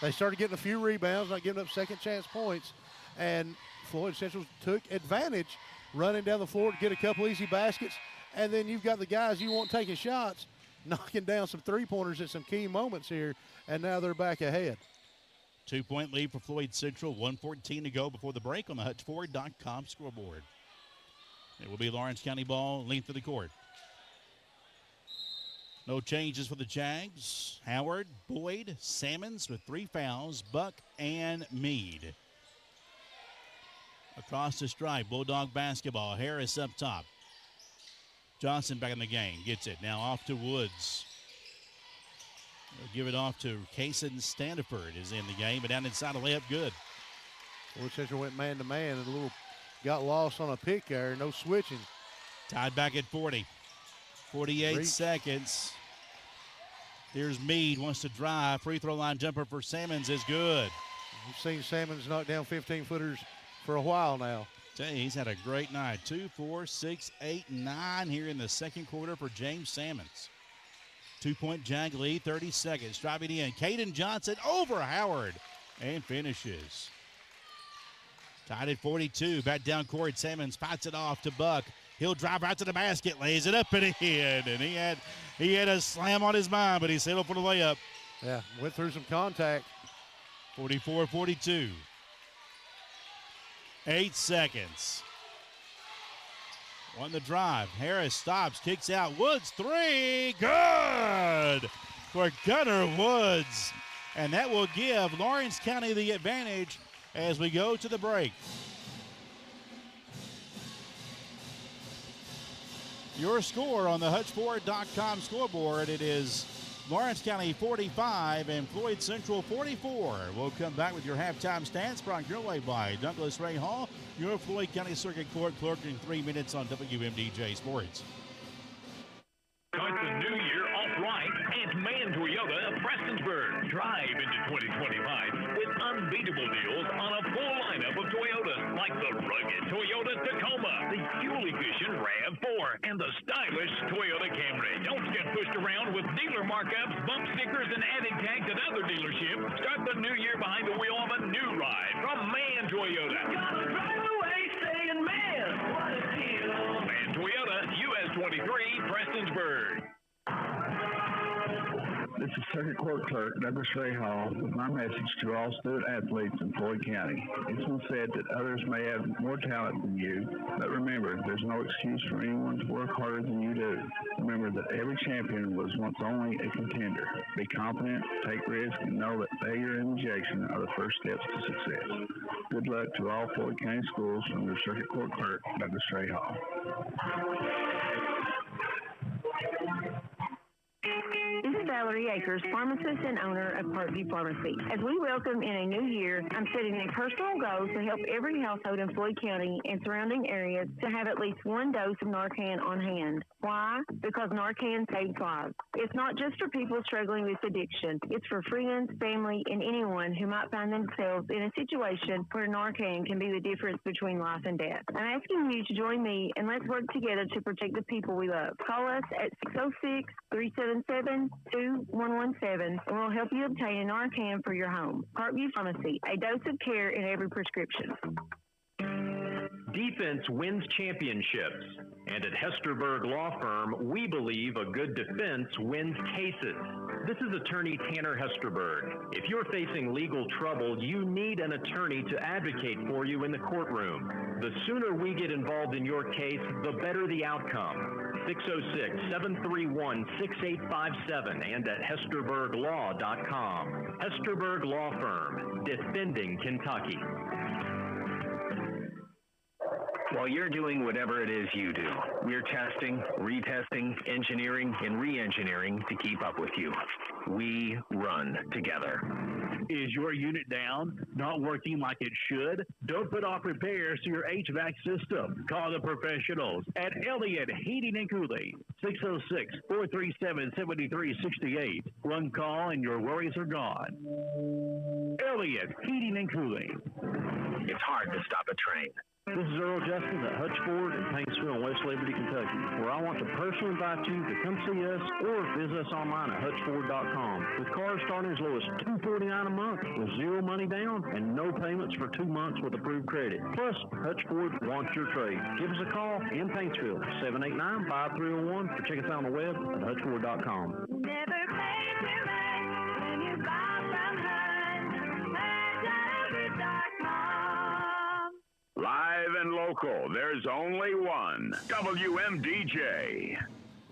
They started getting a few rebounds, not giving up second chance points. And Floyd Central took advantage, running down the floor to get a couple easy baskets. And then you've got the guys you want taking shots, knocking down some three-pointers at some key moments here, and now they're back ahead.
2-point lead for Floyd Central, 1:14 to go before the break on the HutchFord.com scoreboard. It will be Lawrence County ball, length of the court. No changes for the Jags. Howard, Boyd, Salmons with 3 fouls, Buck, and Meade. Across the stripe, Bulldog basketball. Harris up top. Johnson back in the game. Gets it. Now off to Woods. They'll give it off to Kaysen Standiford is in the game, but down inside a layup good.
Floyd Central went man-to-man and got lost on a pick there. No switching.
Tied back at 40. 48 seconds. Here's Meade. Wants to drive. Free throw line jumper for Salmons is good.
We've seen Salmons knock down 15-footers for a while now.
Tell you, he's had a great night. 2, 4, 6, 8, 9 here in the second quarter for James Salmons. 2-point Jag lead, 30 seconds. Driving in. Caden Johnson over Howard and finishes. Tied at 42. Back down court. Salmons fights it off to Buck. He'll drive right to the basket, lays it up and in. And he had a slam on his mind, but he settled for the layup.
Yeah, went through some contact.
44-42. 8 seconds. On the drive. Harris stops, kicks out. Woods 3. Good for Gunnar Woods. And that will give Lawrence County the advantage as we go to the break. Your score on the HutchFord.com scoreboard, it is Lawrence County 45 and Floyd Central 44. We'll come back with your halftime stats brought your way by Douglas Ray Hall, your Floyd County Circuit Court clerk, in 3 minutes on WMDJ Sports.
Start the new year off right at Man Toyota of Prestonsburg. Drive into 2025 with unbeatable deals on a full lineup of Toyotas like the rugged Toyota Tacoma, the fuel-efficient RAV4, and the stylish Toyota Camry. Don't get pushed around with dealer markups, bump stickers, and added tags at other dealerships. Start the new year behind the wheel of a new ride from Man Toyota. Gotta drive away saying man. What a deal. Man Toyota, US 23, Prestonsburg.
This is Circuit Court Clerk Douglas Ray Hall with my message to all student athletes in Floyd County. It's been said that others may have more talent than you, but remember, there's no excuse for anyone to work harder than you do. Remember that every champion was once only a contender. Be confident, take risks, and know that failure and rejection are the first steps to success. Good luck to all Floyd County schools from your Circuit Court Clerk Douglas Ray Hall.
This is Valerie Akers, pharmacist and owner of Parkview Pharmacy. As we welcome in a new year, I'm setting a personal goal to help every household in Floyd County and surrounding areas to have at least one dose of Narcan on hand. Why? Because Narcan saves lives. It's not just for people struggling with addiction. It's for friends, family, and anyone who might find themselves in a situation where Narcan can be the difference between life and death. I'm asking you to join me and let's work together to protect the people we love. Call us at 606-377-2117 and we'll help you obtain a Narcan for your home. Parkview Pharmacy, a dose of care in every prescription.
Defense wins championships, and at Hesterberg Law Firm, we believe a good defense wins cases. This is attorney Tanner Hesterberg. If you're facing legal trouble, you need an attorney to advocate for you in the courtroom. The sooner we get involved in your case, the better the outcome. 606-731-6857 and at HesterbergLaw.com. Hesterberg Law Firm, defending Kentucky.
While you're doing whatever it is you do, we're testing, retesting, engineering, and re-engineering to keep up with you. We run together.
Is your unit down, not working like it should? Don't put off repairs to your HVAC system. Call the professionals at Elliott Heating and Cooling, 606-437-7368. One call and your worries are gone. Elliott Heating and Cooling.
It's hard to stop a train.
This is Earl Justice at Hutch Ford in Paintsville, West Liberty, Kentucky, where I want to personally invite you to come see us or visit us online at hutchford.com. With cars starting as low as $249 a month with zero money down and no payments for 2 months with approved credit. Plus, Hutch Ford wants your trade. Give us a call in Paintsville, 789-5301, or check us out on the web at hutchford.com.
Never pay me right when you buy from Hutch.com.
Live and local, there's only one. WMDJ.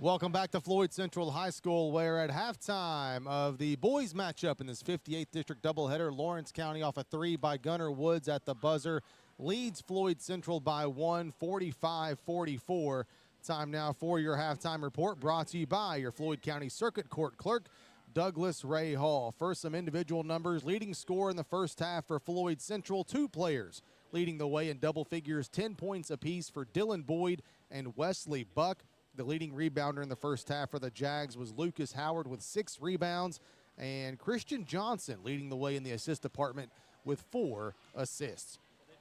Welcome back to Floyd Central High School, where at halftime of the boys matchup in this 58th District doubleheader, Lawrence County off a 3 by Gunnar Woods at the buzzer leads Floyd Central by 1, 45-44. Time now for your halftime report, brought to you by your Floyd County Circuit Court Clerk, Douglas Ray Hall. First, some individual numbers. Leading score in the first half for Floyd Central, 2 players leading the way in double figures, 10 points apiece for Dylan Boyd and Wesley Buck. The leading rebounder in the first half for the Jags was Lucas Howard with 6 rebounds, and Christian Johnson leading the way in the assist department with 4 assists.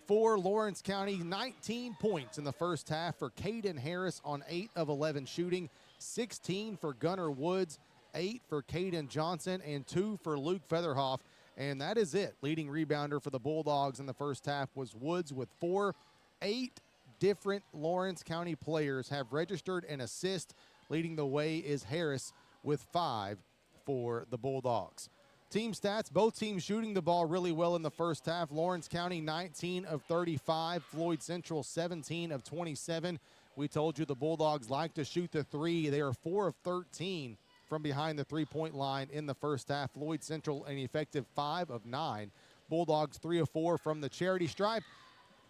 For Lawrence County, 19 points in the first half for Caden Harris on 8 of 11 shooting, 16 for Gunnar Woods, 8 for Caden Johnson, and 2 for Luke Featherhoff. And that is it. Leading rebounder for the Bulldogs in the first half was Woods with 4. 8 different Lawrence County players have registered an assist. Leading the way is Harris with 5 for the Bulldogs. Team stats, both teams shooting the ball really well in the first half. Lawrence County 19 of 35, Floyd Central 17 of 27. We told you the Bulldogs like to shoot the 3. They are 4 of 13 from behind the three-point line in the first half. Floyd Central an effective 5 of 9. Bulldogs 3 of 4 from the charity stripe.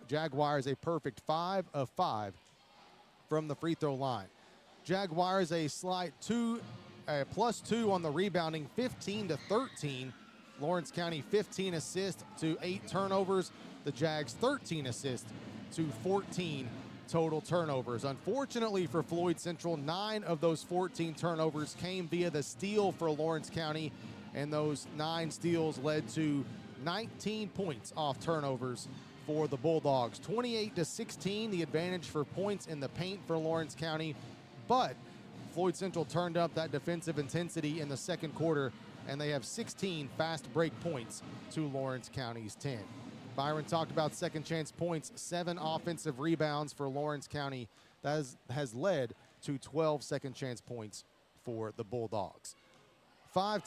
Jaguars a perfect 5 of 5 from the free throw line. Jaguars a slight 2 +2 on the rebounding, 15-13. Lawrence County 15 assists to 8 turnovers. The Jags 13 assists to 14 total turnovers. Unfortunately for Floyd Central, 9 of those 14 turnovers came via the steal for Lawrence County, and those 9 steals led to 19 points off turnovers for the Bulldogs. 28-16, the advantage for points in the paint for Lawrence County, but Floyd Central turned up that defensive intensity in the second quarter, and they have 16 fast break points to Lawrence County's 10. Byron talked about second chance points, 7 offensive rebounds for Lawrence County. That has led to 12 second chance points for the Bulldogs. 7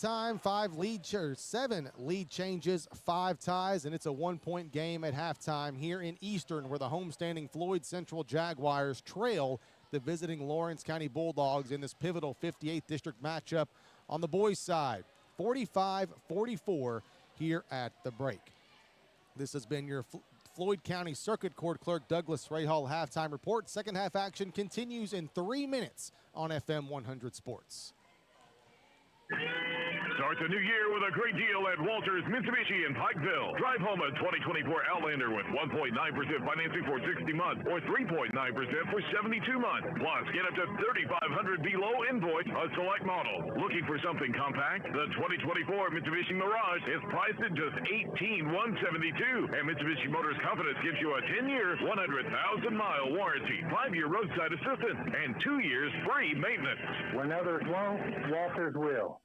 lead changes, 5 ties, and it's a 1-point game at halftime here in Eastern, where the homestanding Floyd Central Jaguars trail the visiting Lawrence County Bulldogs in this pivotal 58th District matchup on the boys' side. 45-44 here at the break. This has been your Floyd County Circuit Court Clerk Douglas Rahal halftime report. Second half action continues in 3 minutes on FM 100 Sports.
Start the new year with a great deal at Walters Mitsubishi in Pikeville. Drive home a 2024 Outlander with 1.9% financing for 60 months or 3.9% for 72 months. Plus, get up to $3,500 below invoice on select models. Looking for something compact? The 2024 Mitsubishi Mirage is priced at just $18,172. And Mitsubishi Motors Confidence gives you a 10-year, 100,000-mile warranty, 5-year roadside assistance, and 2 years free maintenance.
When others won't, Walters will.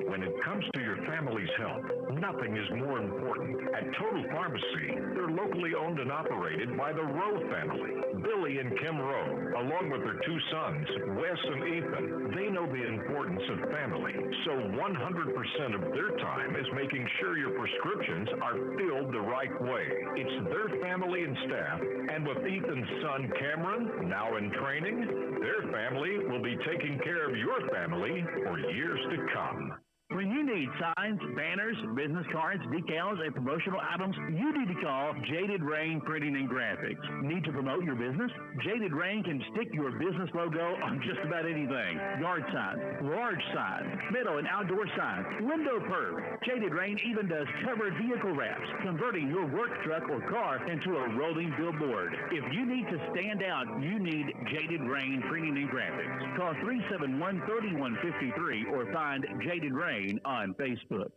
When it comes to your family's health, nothing is more important. At Total Pharmacy, they're locally owned and operated by the Rowe family, Billy and Kim Rowe, along with their 2 sons, Wes and Ethan. They know the importance of family, so 100% of their time is making sure your prescriptions are filled the right way. It's their family and staff, and with Ethan's son, Cameron, now in training, their family will be taking care of your family for years to come.
When you need signs, banners, business cards, decals, and promotional items, you need to call Jaded Rain Printing and Graphics. Need to promote your business? Jaded Rain can stick your business logo on just about anything. Yard signs, large signs, middle and outdoor signs, window perf. Jaded Rain even does covered vehicle wraps, converting your work truck or car into a rolling billboard. If you need to stand out, you need Jaded Rain Printing and Graphics. Call 371-3153 or find Jaded Rain on Facebook.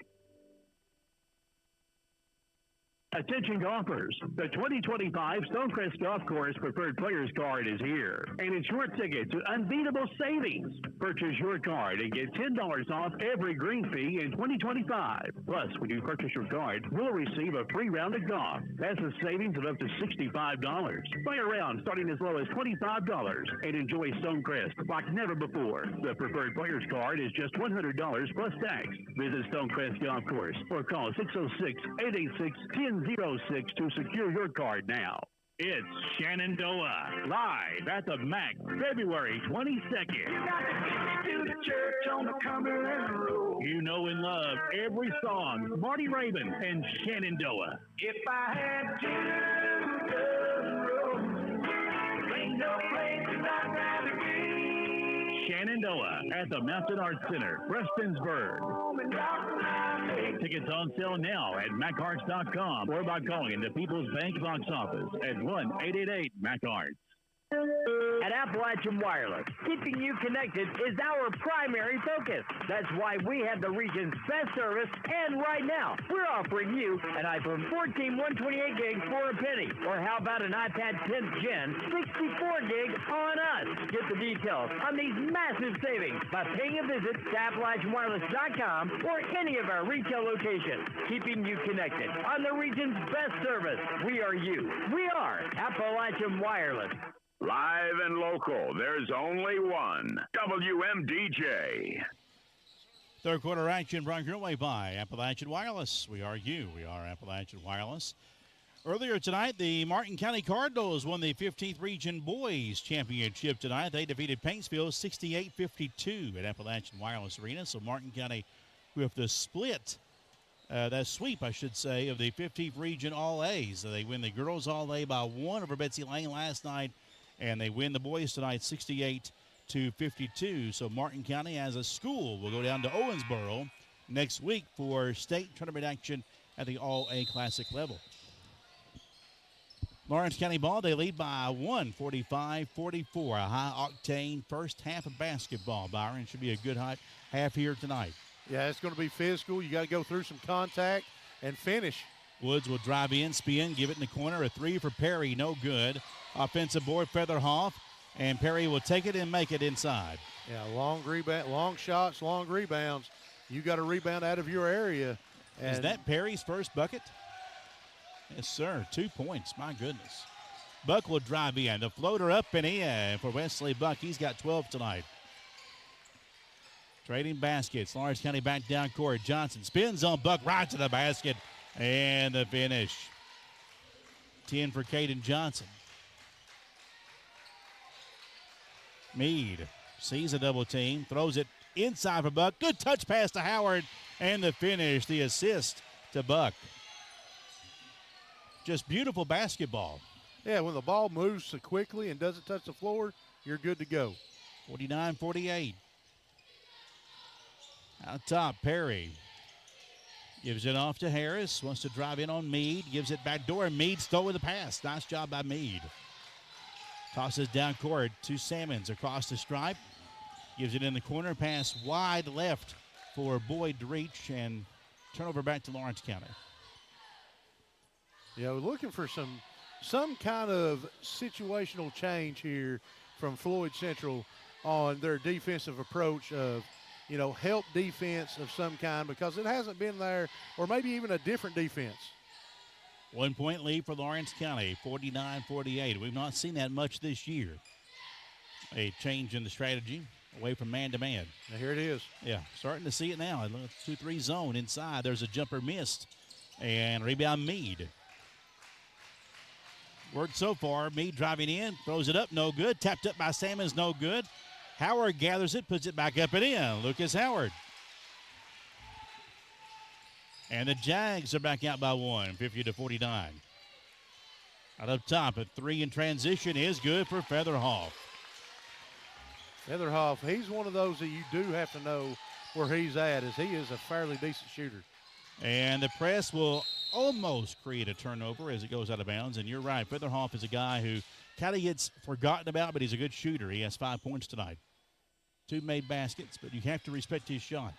Attention golfers, the 2025 Stonecrest Golf Course Preferred Players Card is here, and it's your ticket to unbeatable savings. Purchase your card and get $10 off every green fee in 2025. Plus, when you purchase your card, we'll receive a free round of golf. That's a savings of up to $65. Play around starting as low as $25 and enjoy Stonecrest like never before. The Preferred Players Card is just $100 plus tax. Visit Stonecrest Golf Course or call 606-886-1006 to secure your card now. It's Shenandoah, live at the MAC, February 22nd.
To the church on the Cumberland Road.
You know and love every song, Marty Raven and Shenandoah.
If I had to go the road, ain't no place I'd rather be.
Shenandoah at the Mountain Arts Center, Prestonsburg. Tickets on sale now at MacArts.com or by calling the People's Bank box office at 1-888-MAC-ARTS.
At Appalachian Wireless, keeping you connected is our primary focus. That's why we have the region's best service, and right now, we're offering you an iPhone 14 128 gig for a penny. Or how about an iPad 10th Gen 64 gig on us? Get the details on these massive savings by paying a visit to AppalachianWireless.com or any of our retail locations. Keeping you connected on the region's best service. We are you. We are Appalachian Wireless.
Live and local, there's only one. WMDJ.
Third quarter action brought your way by Appalachian Wireless. We are you. We are Appalachian Wireless. Earlier tonight, the Martin County Cardinals won the 15th Region Boys Championship tonight. They defeated Paintsville 68-52 at Appalachian Wireless Arena. So Martin County with the split, that sweep, I should say, of the 15th Region All-A's. So they win the girls All-A by 1 over Betsy Lane last night, and they win the boys tonight 68-52. to 52. So Martin County as a school will go down to Owensboro next week for state tournament action at the All-A Classic level. Lawrence County ball, they lead by 1, 45-44. A high-octane first half of basketball, Byron. Should be a good hot half here tonight.
Yeah, it's going to be physical. You got to go through some contact and finish.
Woods will drive in, spin, give it in the corner. A three for Perry, no good. Offensive board, Featherhoff, and Perry will take it and make it inside.
Yeah, long rebound, long shots, long rebounds. You got to rebound out of your area.
Is that Perry's first bucket? Yes, sir. 2 points. My goodness. Buck will drive in. The floater up and in for Wesley Buck. He's got 12 tonight. Trading baskets. Lawrence County back down court. Johnson spins on Buck right to the basket. And the finish. 10 for Caden Johnson. Meade sees a double team. Throws it inside for Buck. Good touch pass to Howard. And the finish. The assist to Buck. Just beautiful basketball.
Yeah, when the ball moves so quickly and doesn't touch the floor, you're good to go.
49-48. Out top, Perry gives it off to Harris. Wants to drive in on Meade. Gives it back door. Meade stole the pass. Nice job by Meade. Tosses down court to Salmons across the stripe. Gives it in the corner. Pass wide left for Boyd to reach, and turnover back to Lawrence County.
Yeah, we're looking for some kind of situational change here from Floyd Central on their defensive approach of, help defense of some kind, because it hasn't been there, or maybe even a different defense.
1 point lead for Lawrence County, 49-48. We've not seen that much this year. A change in the strategy away from man-to-man.
Now here it is.
Yeah, starting to see it now. 2-3 zone inside. There's a jumper missed, and rebound Meade. Worked so far. Meade driving in, throws it up, no good. Tapped up by Salmons, no good. Howard gathers it, puts it back up and in. Lucas Howard. And the Jags are back out by 1, 50-49. Out up top, a three in transition is good for Featherhoff.
Featherhoff, he's one of those that you do have to know where he's at, as he is a fairly decent shooter.
And the press will almost create a turnover as it goes out of bounds. And you're right, Featherhoff is a guy who kind of gets forgotten about, but he's a good shooter. He has 5 points tonight. 2 made baskets, but you have to respect his shot.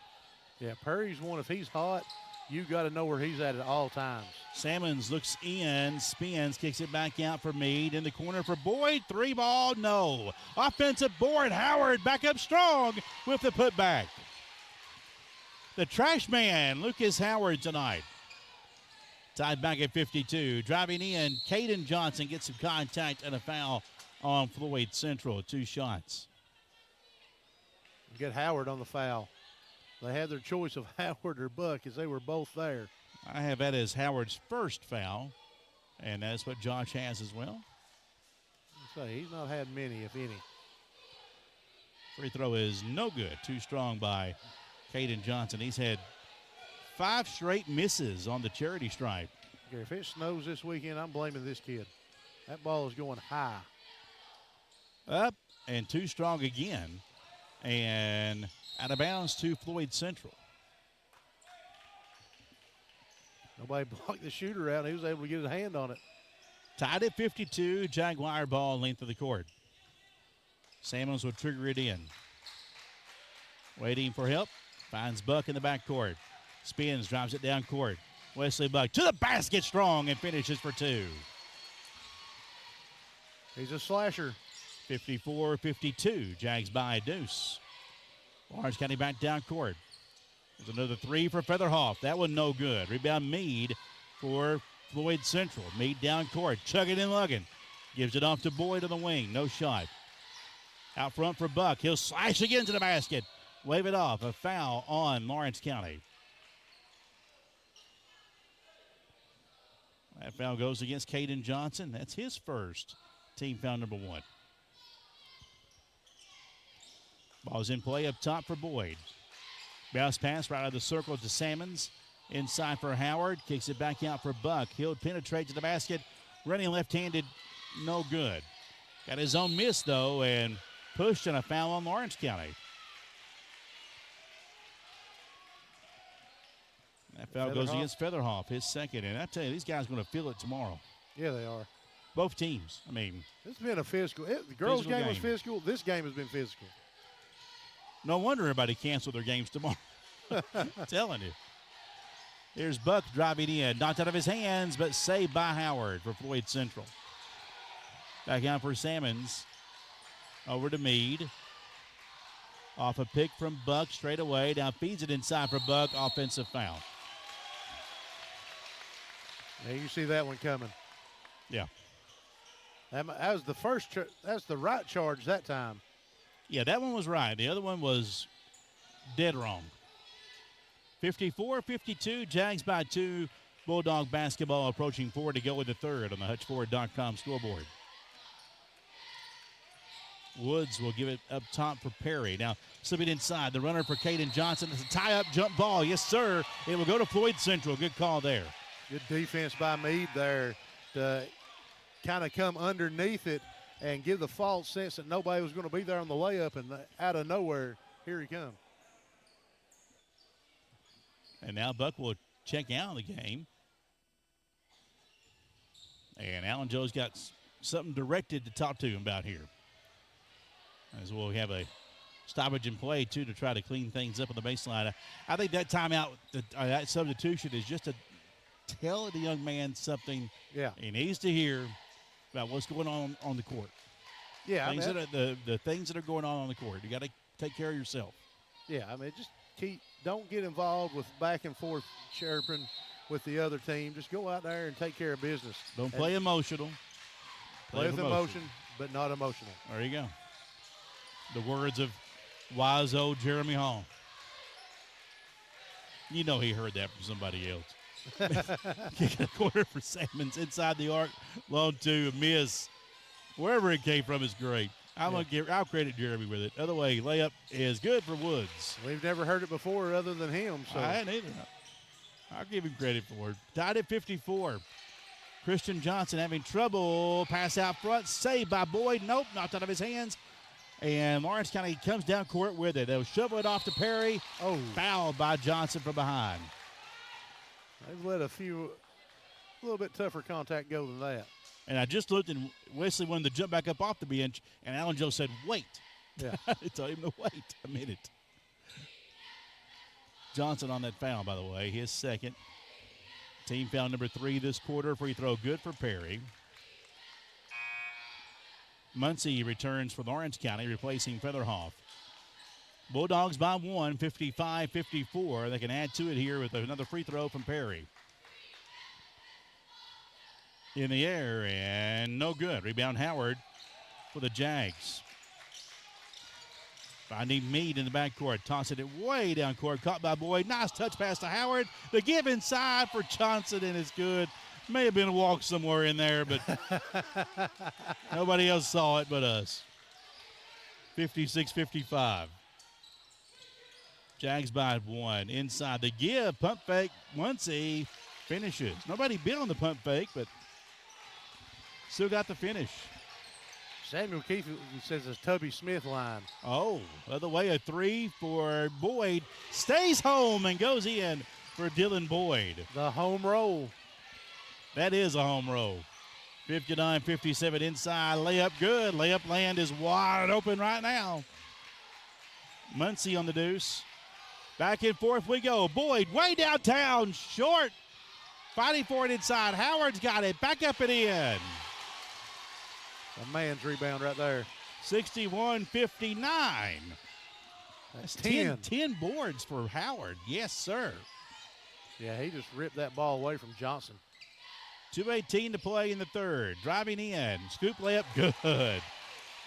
Yeah, Perry's one. If he's hot, you got to know where he's at all times.
Salmons looks in, spins, kicks it back out for Meade. In the corner for Boyd. 3 ball, no. Offensive board, Howard back up strong with the putback. The trash man, Lucas Howard tonight. Tied back at 52. Driving in, Caden Johnson gets some contact and a foul on Floyd Central. 2 shots.
Get Howard on the foul. They had their choice of Howard or Buck as they were both there.
I have that as Howard's first foul, and that's what Josh has as well.
Say he's not had many, if any.
Free throw is no good. Too strong by Caden Johnson. He's had 5 straight misses on the charity stripe.
If it snows this weekend, I'm blaming this kid. That ball is going high.
Up and too strong again. And out of bounds to Floyd Central.
Nobody blocked the shooter out. He was able to get his hand on it.
Tied at 52. Jaguar ball length of the court. Salmons will trigger it in. Waiting for help. Finds Buck in the backcourt. Spins, drives it down court. Wesley Buck to the basket strong and finishes for 2.
He's a slasher.
54-52. Jags by a deuce. Lawrence County back down court. There's another 3 for Featherhoff. That one no good. Rebound Meade for Floyd Central. Meade down court. Chugging and lugging. Gives it off to Boyd on the wing. No shot. Out front for Buck. He'll slash again to the basket. Wave it off. A foul on Lawrence County. That foul goes against Caden Johnson. That's his first. Team foul number 1. Ball's in play up top for Boyd. Bounce pass right out of the circle to Salmons. Inside for Howard. Kicks it back out for Buck. He'll penetrate to the basket. Running left-handed, no good. Got his own miss, though, and pushed and a foul on Lawrence County. That foul goes against Featherhoff, his second. And I tell you, these guys are going to feel it tomorrow.
Yeah, they are.
Both teams. I mean,
it's been a physical. The girls' game was physical. This game has been physical.
No wonder everybody canceled their games tomorrow. I'm telling you. Here's Buck driving in. Knocked out of his hands, but saved by Howard for Floyd Central. Back out for Salmons. Over to Meade. Off a pick from Buck straight away. Now feeds it inside for Buck. Offensive foul.
Yeah, you see that one coming.
Yeah.
That was the first. That's the right charge that time.
Yeah, that one was right. The other one was dead wrong. 54-52, Jags by 2. Bulldog basketball approaching 4 to go in the third on the HutchFord.com scoreboard. Woods will give it up top for Perry. Now slipping inside. The runner for Caden Johnson. It's a tie-up jump ball. Yes, sir. It will go to Floyd Central. Good call there.
Good defense by Meade there to kind of come underneath it and give the false sense that nobody was going to be there on the layup, and out of nowhere, here he comes.
And now Buck will check out of the game. And Allen Joe's got something directed to talk to him about here. As we'll have a stoppage in play, too, to try to clean things up on the baseline. I think that timeout, that substitution is just to tell the young man something he needs to hear about what's going on the court.
Yeah,
the things that are going on the court. You got to take care of yourself.
Yeah, I mean, just don't get involved with back and forth chirping with the other team. Just go out there and take care of business.
Don't play emotional.
Play with emotion, but not emotional.
There you go. The words of wise old Jeremy Hall. You know he heard that from somebody else. Kick a quarter for Salmons inside the arc. Long two, a miss. Wherever it came from is great. I'll credit Jeremy with it. Other way, layup is good for Woods.
We've never heard it before other than him. So
I ain't either. I'll give him credit for it. Tied at 54. Christian Johnson having trouble. Pass out front. Saved by Boyd. Nope, knocked out of his hands. And Lawrence County comes down court with it. They'll shovel it off to Perry.
Oh.
Fouled by Johnson from behind.
They've let a little bit tougher contact go than that.
And I just looked, and Wesley wanted to jump back up off the bench, and Allen Joe said, wait.
Yeah.
I told him to wait a minute. Johnson on that foul, by the way, his second. Team foul number 3 this quarter. Free throw good for Perry. Muncie returns for Lawrence County, replacing Featherhoff. Bulldogs by 1, 55-54. They can add to it here with another free throw from Perry. In the air, and no good. Rebound Howard for the Jags. Finding Meade in the backcourt. Tossing it way down court. Caught by Boyd. Nice touch pass to Howard. The give inside for Johnson, and it's good. May have been a walk somewhere in there, but nobody else saw it but us. 56-55. Jags by 1. Inside the give. Pump fake. Muncie finishes. Nobody bit on the pump fake, but still got the finish.
Samuel Keefe says it's Tubby Smith line.
Oh, other way, a 3 for Boyd. Stays home and goes in for Dylan Boyd.
The home roll.
That is a home roll. 59-57 inside. Layup good. Layup land is wide open right now. Muncie on the deuce. Back and forth we go. Boyd way downtown. Short. Fighting for it inside. Howard's got it. Back up and in.
A man's rebound right there.
61-59. That's
10.
10 boards for Howard. Yes, sir.
Yeah, he just ripped that ball away from Johnson.
2:18 to play in the third. Driving in. Scoop layup good.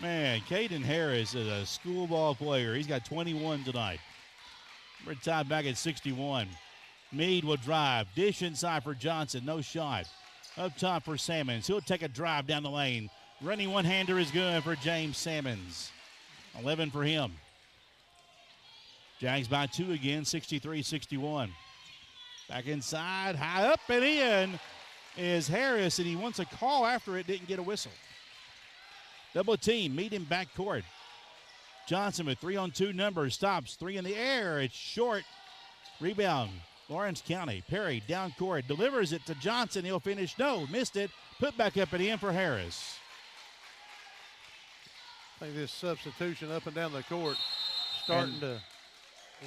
Man, Caden Harris is a school ball player. He's got 21 tonight. We're tied back at 61. Meade will drive. Dish inside for Johnson. No shot. Up top for Salmons. He'll take a drive down the lane. Running one-hander is good for James Salmons. 11 for him. Jags by 2 again, 63-61. Back inside, high up and in is Harris, and he wants a call after it, didn't get a whistle. Double team, meet him back court. Johnson with 3-on-2 numbers. Stops. 3 in the air. It's short. Rebound. Lawrence County. Perry down court. Delivers it to Johnson. He'll finish. No. Missed it. Put back up at the end for Harris.
I think this substitution up and down the court starting to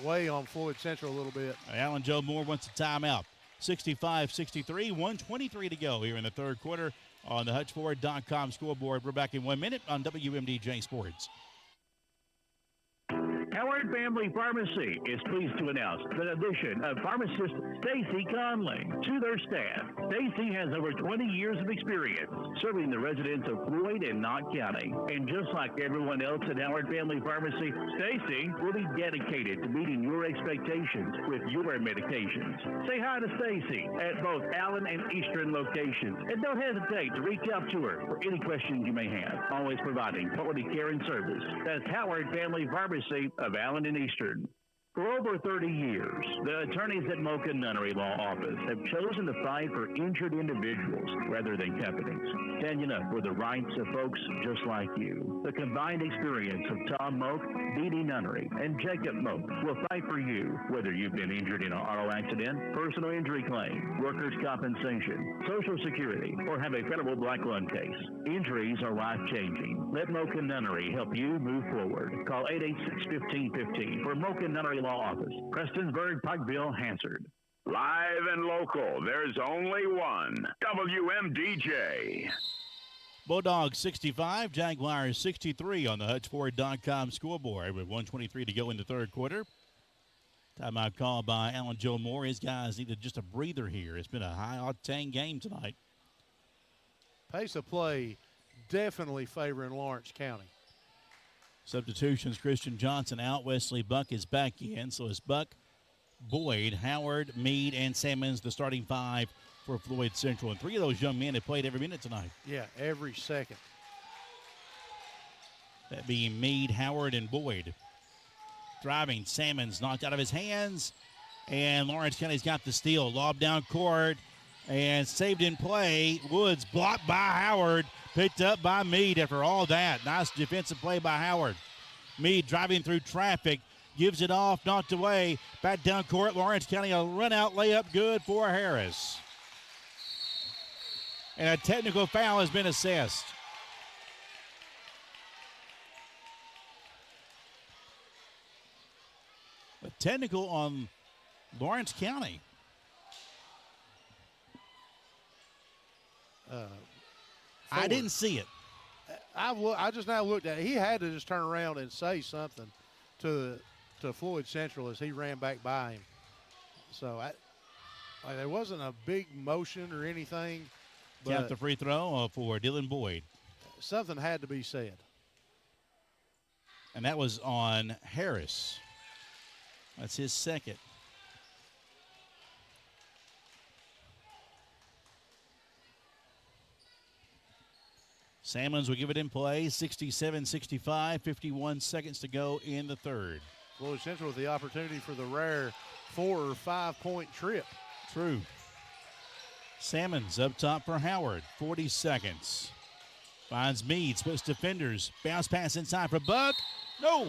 weigh on Floyd Central a little bit.
Alan Joe Moore wants a timeout. 65-63, 1:23 to go here in the third quarter on the HutchFord.com scoreboard. We're back in 1 minute on WMDJ Sports.
Howard Family Pharmacy is pleased to announce the addition of pharmacist Stacy Conley to their staff. Stacy has over 20 years of experience serving the residents of Floyd and Knott County. And just like everyone else at Howard Family Pharmacy, Stacy will be dedicated to meeting your expectations with your medications. Say hi to Stacy at both Allen and Eastern locations. And don't hesitate to reach out to her for any questions you may have. Always providing quality care and service. That's Howard Family Pharmacy of Allen and Eastern. For over 30 years, the attorneys at Mocha Nunnery Law Office have chosen to fight for injured individuals rather than companies, standing up for the rights of folks just like you. The combined experience of Tom Moak, Dee Dee Nunnery, and Jacob Moak will fight for you, whether you've been injured in an auto accident, personal injury claim, workers' compensation, Social Security, or have a federal black lung case. Injuries are life-changing. Let Mocha Nunnery help you move forward. Call 886-1515 for Mocha Nunnery Law Office, Prestonsburg, Pikeville, Hansard.
Live and local, there's only one. WMDJ.
Bulldogs 65, Jaguars 63 on the HutchFord.com scoreboard with 1:23 to go in the third quarter. Timeout call by Alan Joe Moore. His guys needed just a breather here. It's been a high-octane game tonight.
Pace of play definitely favoring Lawrence County.
Substitutions, Christian Johnson out. Wesley Buck is back in. So it's Buck, Boyd, Howard, Meade, and Sammons, the starting five for Floyd Central. And 3 of those young men have played every minute tonight.
Yeah, every second.
That being Meade, Howard, and Boyd. Driving, Sammons knocked out of his hands. And Lawrence County's got the steal. Lob down court and saved in play. Woods blocked by Howard. Picked up by Meade after all that. Nice defensive play by Howard. Meade driving through traffic. Gives it off, knocked away. Back down court. Lawrence County, a run-out layup good for Harris. And a technical foul has been assessed. A technical on Lawrence County. I didn't see it.
I just now looked at it. He had to just turn around and say something to Floyd Central as he ran back by him. So there wasn't a big motion or anything. But
Count the free throw for Dylan Boyd.
Something had to be said.
And that was on Harris. That's his second. Sammons will give it in play, 67-65, 51 seconds to go in the third.
Floyd Central with the opportunity for the rare 4 or 5 point trip.
True. Sammons up top for Howard, 40 seconds. Finds Meade, splits defenders, bounce pass inside for Buck. No!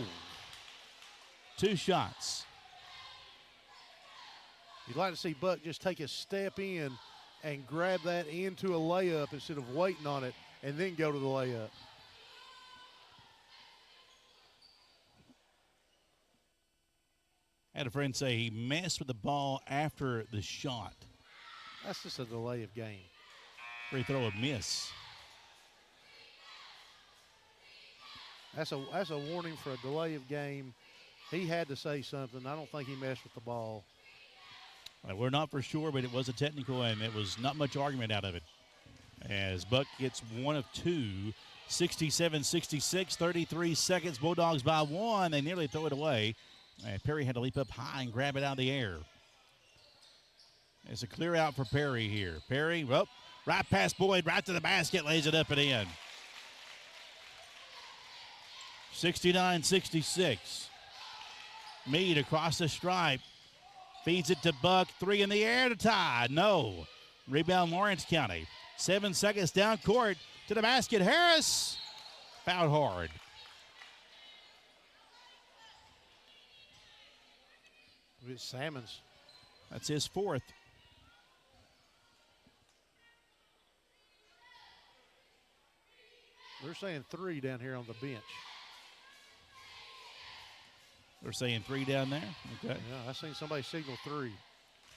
2 shots.
You'd like to see Buck just take a step in and grab that into a layup instead of waiting on it and then go to the layup.
I had a friend say he messed with the ball after the shot.
That's just a delay of game.
Free throw, a miss.
That's a warning for a delay of game. He had to say something. I don't think he messed with the ball.
We're not for sure, but it was a technical, and it was not much argument out of it. As Buck gets 1 of 2, 67-66, 33 seconds. Bulldogs by 1. They nearly throw it away. And Perry had to leap up high and grab it out of the air. It's a clear out for Perry here. Perry, right past Boyd, right to the basket, lays it up and in. 69-66. Meade across the stripe. Feeds it to Buck. 3 in the air to tie. No. Rebound Lawrence County. 7 seconds down court to the basket. Harris fouled hard.
It's Salmons.
That's his fourth.
They're saying 3 down here on the bench.
They're saying 3 down there? Okay.
Yeah, I seen somebody signal 3.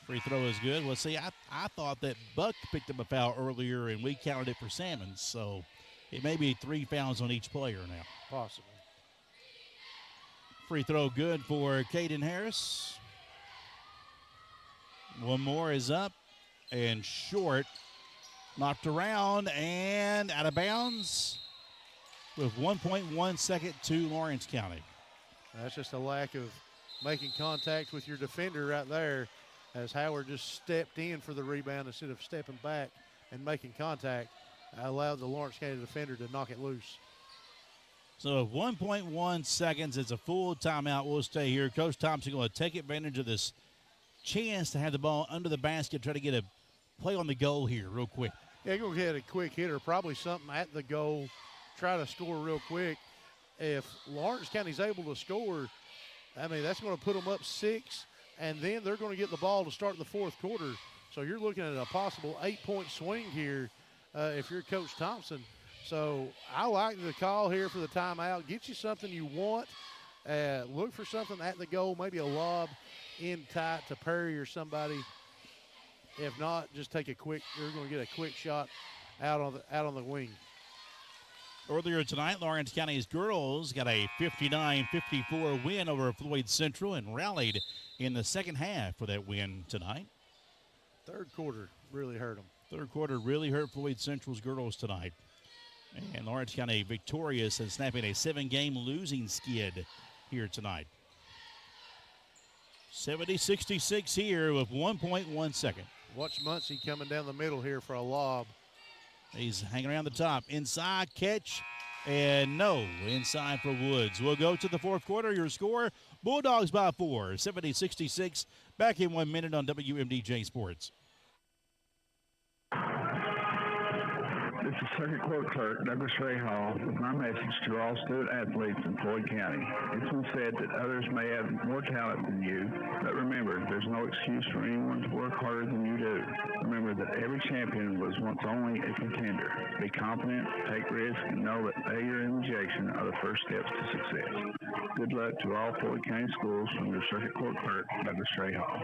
Free throw is good. Well, see, I thought that Buck picked up a foul earlier, and we counted it for Salmons, so it may be 3 fouls on each player now.
Possible.
Free throw good for Caden Harris. One more is up and short. Knocked around and out of bounds with 1.1 second to Lawrence County.
That's just a lack of making contact with your defender right there, as Howard just stepped in for the rebound instead of stepping back and making contact. Allowed the Lawrence County defender to knock it loose.
So 1.1 seconds. It's a full timeout. We'll stay here. Coach Thompson going to take advantage of this chance to have the ball under the basket, try to get a play on the goal here real quick.
Yeah, you're going to get a quick hitter, probably something at the goal, try to score real quick. If Lawrence County's able to score, I mean, that's going to put them up 6, and then they're going to get the ball to start the fourth quarter. So you're looking at a possible 8-point swing here if you're Coach Thompson. So I like the call here for the timeout. Get you something you want. Look for something at the goal, maybe a lob in tight to Perry or somebody. If not, just take a quick. You're going to get a quick shot out on the wing.
Earlier tonight, Lawrence County's girls got a 59-54 win over Floyd Central and rallied in the second half for that win tonight.
Third quarter really hurt them.
Third quarter really hurt Floyd Central's girls tonight. And Lawrence County victorious and snapping a 7-game losing skid here tonight. 70-66 here with 1.1 second.
Watch Muncie coming down the middle here for a lob.
He's hanging around the top. Inside catch, and no. Inside for Woods. We'll go to the fourth quarter. Your score, Bulldogs by 4, 70-66. Back in 1 minute on WMDJ Sports.
This is Circuit Court Clerk Douglas Ray Hall with my message to all student athletes in Floyd County. It's been said that others may have more talent than you, but remember, there's no excuse for anyone to work harder than you do. Remember that every champion was once only a contender. Be confident, take risks, and know that failure and rejection are the first steps to success. Good luck to all Floyd County schools from your Circuit Court Clerk Douglas Ray Hall.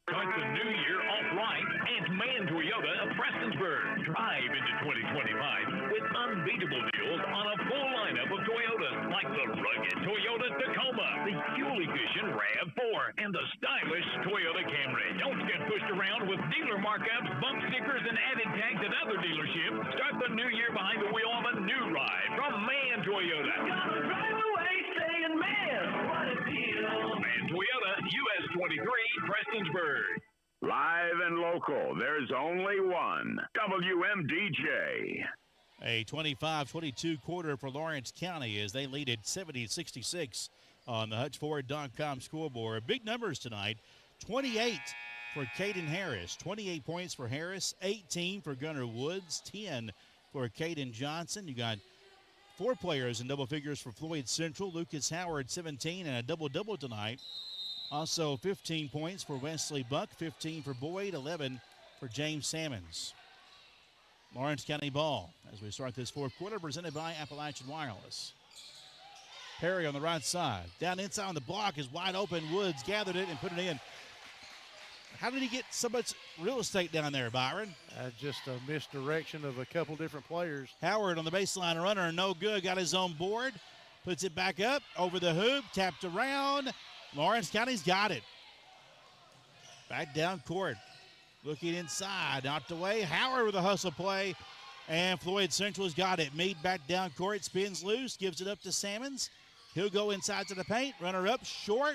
Start the new year off right at Man Toyota of Prestonsburg. Drive into 2025 with unbeatable deals on a full lineup of Toyotas like the rugged Toyota Tacoma, the fuel-efficient RAV4, and the stylish Toyota Camry. Don't get pushed around with dealer markups, bump stickers, and added tags at other dealerships. Start the new year behind the wheel of a new ride from Man Toyota. Gotta drive away saying, man, what a deal. Man Toyota, US 23, Prestonsburg.
Live and local, there's only one. WMDJ.
A 25-22 quarter for Lawrence County as they lead at 70-66 on the HutchFord.com scoreboard. Big numbers tonight. 28 for Caden Harris. 28 points for Harris. 18 for Gunnar Woods. 10 for Caden Johnson. You got 4 players in double figures for Floyd Central. Lucas Howard, 17, and a double-double tonight. Also 15 points for Wesley Buck, 15 for Boyd, 11 for James Salmons. Lawrence County ball as we start this fourth quarter, presented by Appalachian Wireless. Perry on the right side. Down inside on the block is wide open. Woods gathered it and put it in. How did he get so much real estate down there, Byron?
Just a misdirection of a couple different players.
Howard on the baseline runner, no good. Got his own board. Puts it back up, over the hoop, tapped around. Lawrence County's got it. Back down court. Looking inside, knocked away. Howard with a hustle play. And Floyd Central's got it. Meade back down court, spins loose, gives it up to Salmons. He'll go inside to the paint. Runner up, short.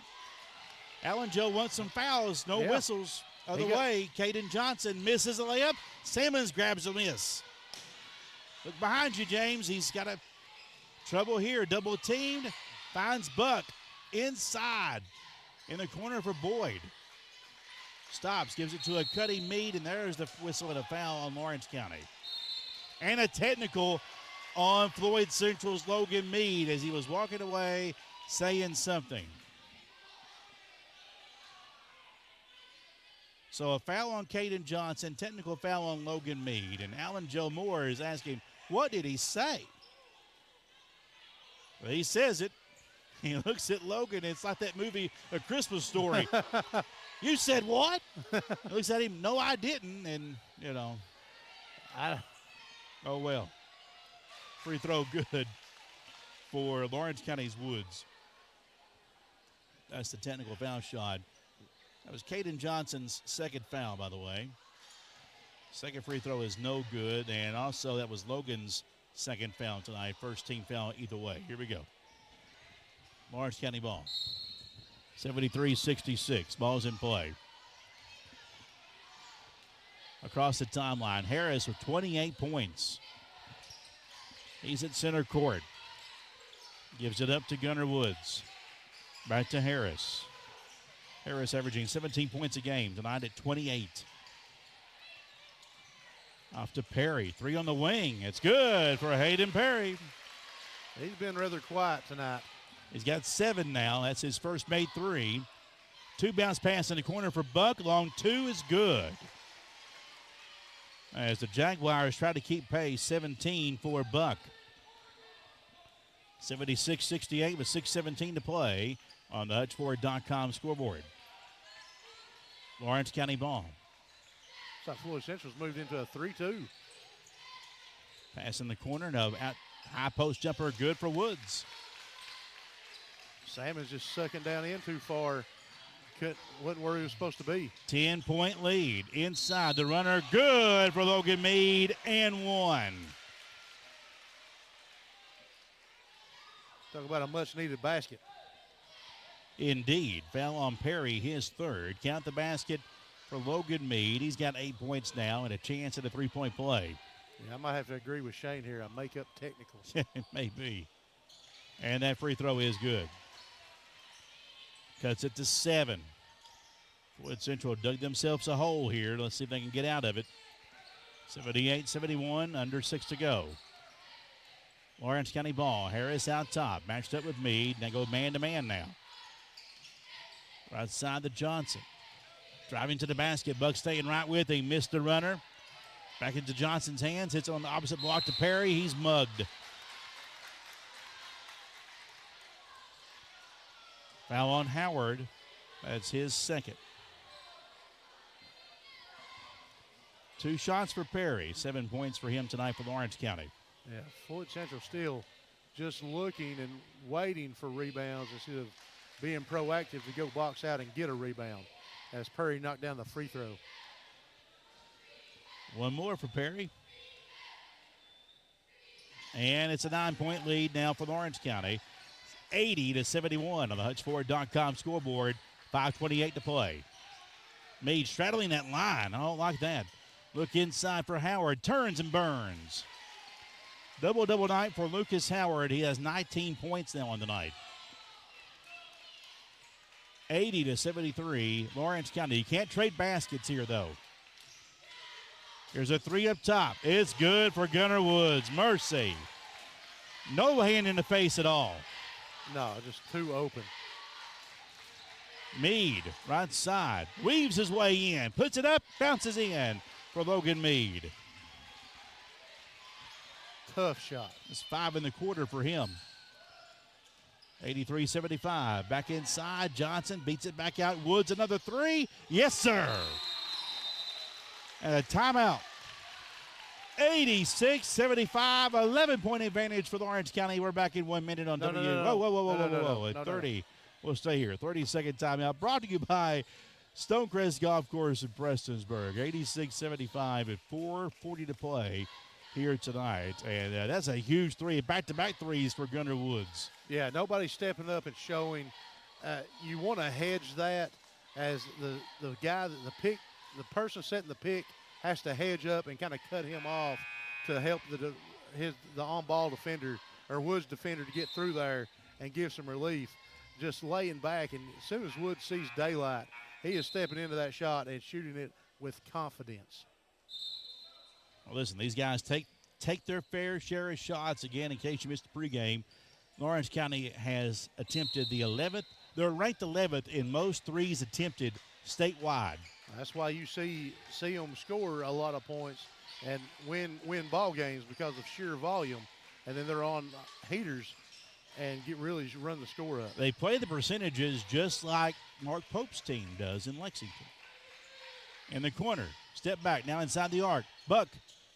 Allen Joe wants some fouls. No whistles. Other way, Caden Johnson misses a layup. Salmons grabs a miss. Look behind you, James. He's got a trouble here. Double teamed. Finds Buck inside in the corner for Boyd. Stops, gives it to a Cuddy Meade, and there's the whistle and a foul on Lawrence County. And a technical on Floyd Central's Logan Mead as he was walking away saying something. So a foul on Caden Johnson, technical foul on Logan Mead. And Alan Joe Moore is asking, what did he say? Well, he says it. He looks at Logan. It's like that movie, A Christmas Story. You said what? He looks at him, no, I didn't. And, you know, oh, well. Free throw good for Lawrence County's Woods. That's the technical foul shot. That was Caden Johnson's second foul, by the way. Second free throw is no good. And also that was Logan's second foul tonight. First team foul either way. Here we go. Lawrence County ball. 73-66. Ball's in play. Across the timeline, Harris with 28 points. He's at center court. Gives it up to Gunnar Woods. Back to Harris. Harris averaging 17 points a game tonight at 28. Off to Perry. 3 on the wing. It's good for Hayden Perry.
He's been rather quiet tonight.
He's got 7 now. That's his first made 3. 2 bounce pass in the corner for Buck. Long 2 is good. As the Jaguars try to keep pace, 17 for Buck. 76-68 with 6:17 to play on the HutchFord.com scoreboard. Lawrence County ball.
South Floyd Central's moved into a 3-2.
Pass in the corner. No, out high post jumper good for Woods.
Salmon's just sucking down in too far. Wasn't where he was supposed to be.
10-point lead. Inside the runner. Good for Logan Mead and 1.
Talk about a much-needed basket.
Indeed. Foul on Perry, his third. Count the basket for Logan Mead. He's got 8 points now and a chance at a 3-point play.
Yeah, I might have to agree with Shane here. I make up technicals.
It may be. And that free throw is good. Cuts it to 7. Floyd Central dug themselves a hole here. Let's see if they can get out of it. 78-71, under 6 to go. Lawrence County ball. Harris out top, matched up with Meade. They go man-to-man now. Right side to Johnson. Driving to the basket. Buck staying right with him. Missed the runner. Back into Johnson's hands. Hits on the opposite block to Perry. He's mugged. Foul on Howard. That's his second. 2 shots for Perry. 7 points for him tonight for Lawrence County.
Yeah, Floyd Central still just looking and waiting for rebounds instead of being proactive to go box out and get a rebound as Perry knocked down the free throw.
1 more for Perry. And it's a 9-point lead now for Lawrence County. 80-71 on the HutchFord.com scoreboard. 5:28 to play. Meade straddling that line. I don't like that. Look inside for Howard. Turns and burns. Double-double night for Lucas Howard. He has 19 points now on the night. 80-73, Lawrence County. You can't trade baskets here, though. Here's a 3 up top. It's good for Gunnar Woods. Mercy. No hand in the face at all.
No, just too open.
Meade, right side. Weaves his way in. Puts it up, bounces in for Logan Meade.
Tough shot.
It's 5 in the quarter for him. 83-75. Back inside. Johnson beats it back out. Woods, another 3. Yes, sir. And a timeout. 86-75. 11-point advantage for Lawrence County. We're back in 1 minute on
No,
W.
no, no,
Whoa.
no,
At 30. We'll stay here. 30-second timeout. Brought to you by Stonecrest Golf Course in Prestonsburg. 86-75 at 4:40 to play here tonight. And that's a huge 3. Back-to-back 3s for Gunnar Woods.
Yeah, nobody's stepping up and showing. You want to hedge that as the guy that the person setting the pick has to hedge up and kind of cut him off to help the on-ball defender or Woods defender to get through there and give some relief. Just laying back, and as soon as Woods sees daylight, he is stepping into that shot and shooting it with confidence.
Well, listen, these guys take take their fair share of shots. Again, in case you missed the pregame, Lawrence County has attempted the 11th. They're ranked 11th in most threes attempted statewide.
That's why you see them score a lot of points and win ball games because of sheer volume. And then they're on heaters and really run the score up.
They play the percentages just like Mark Pope's team does in Lexington. In the corner, step back, now inside the arc. Buck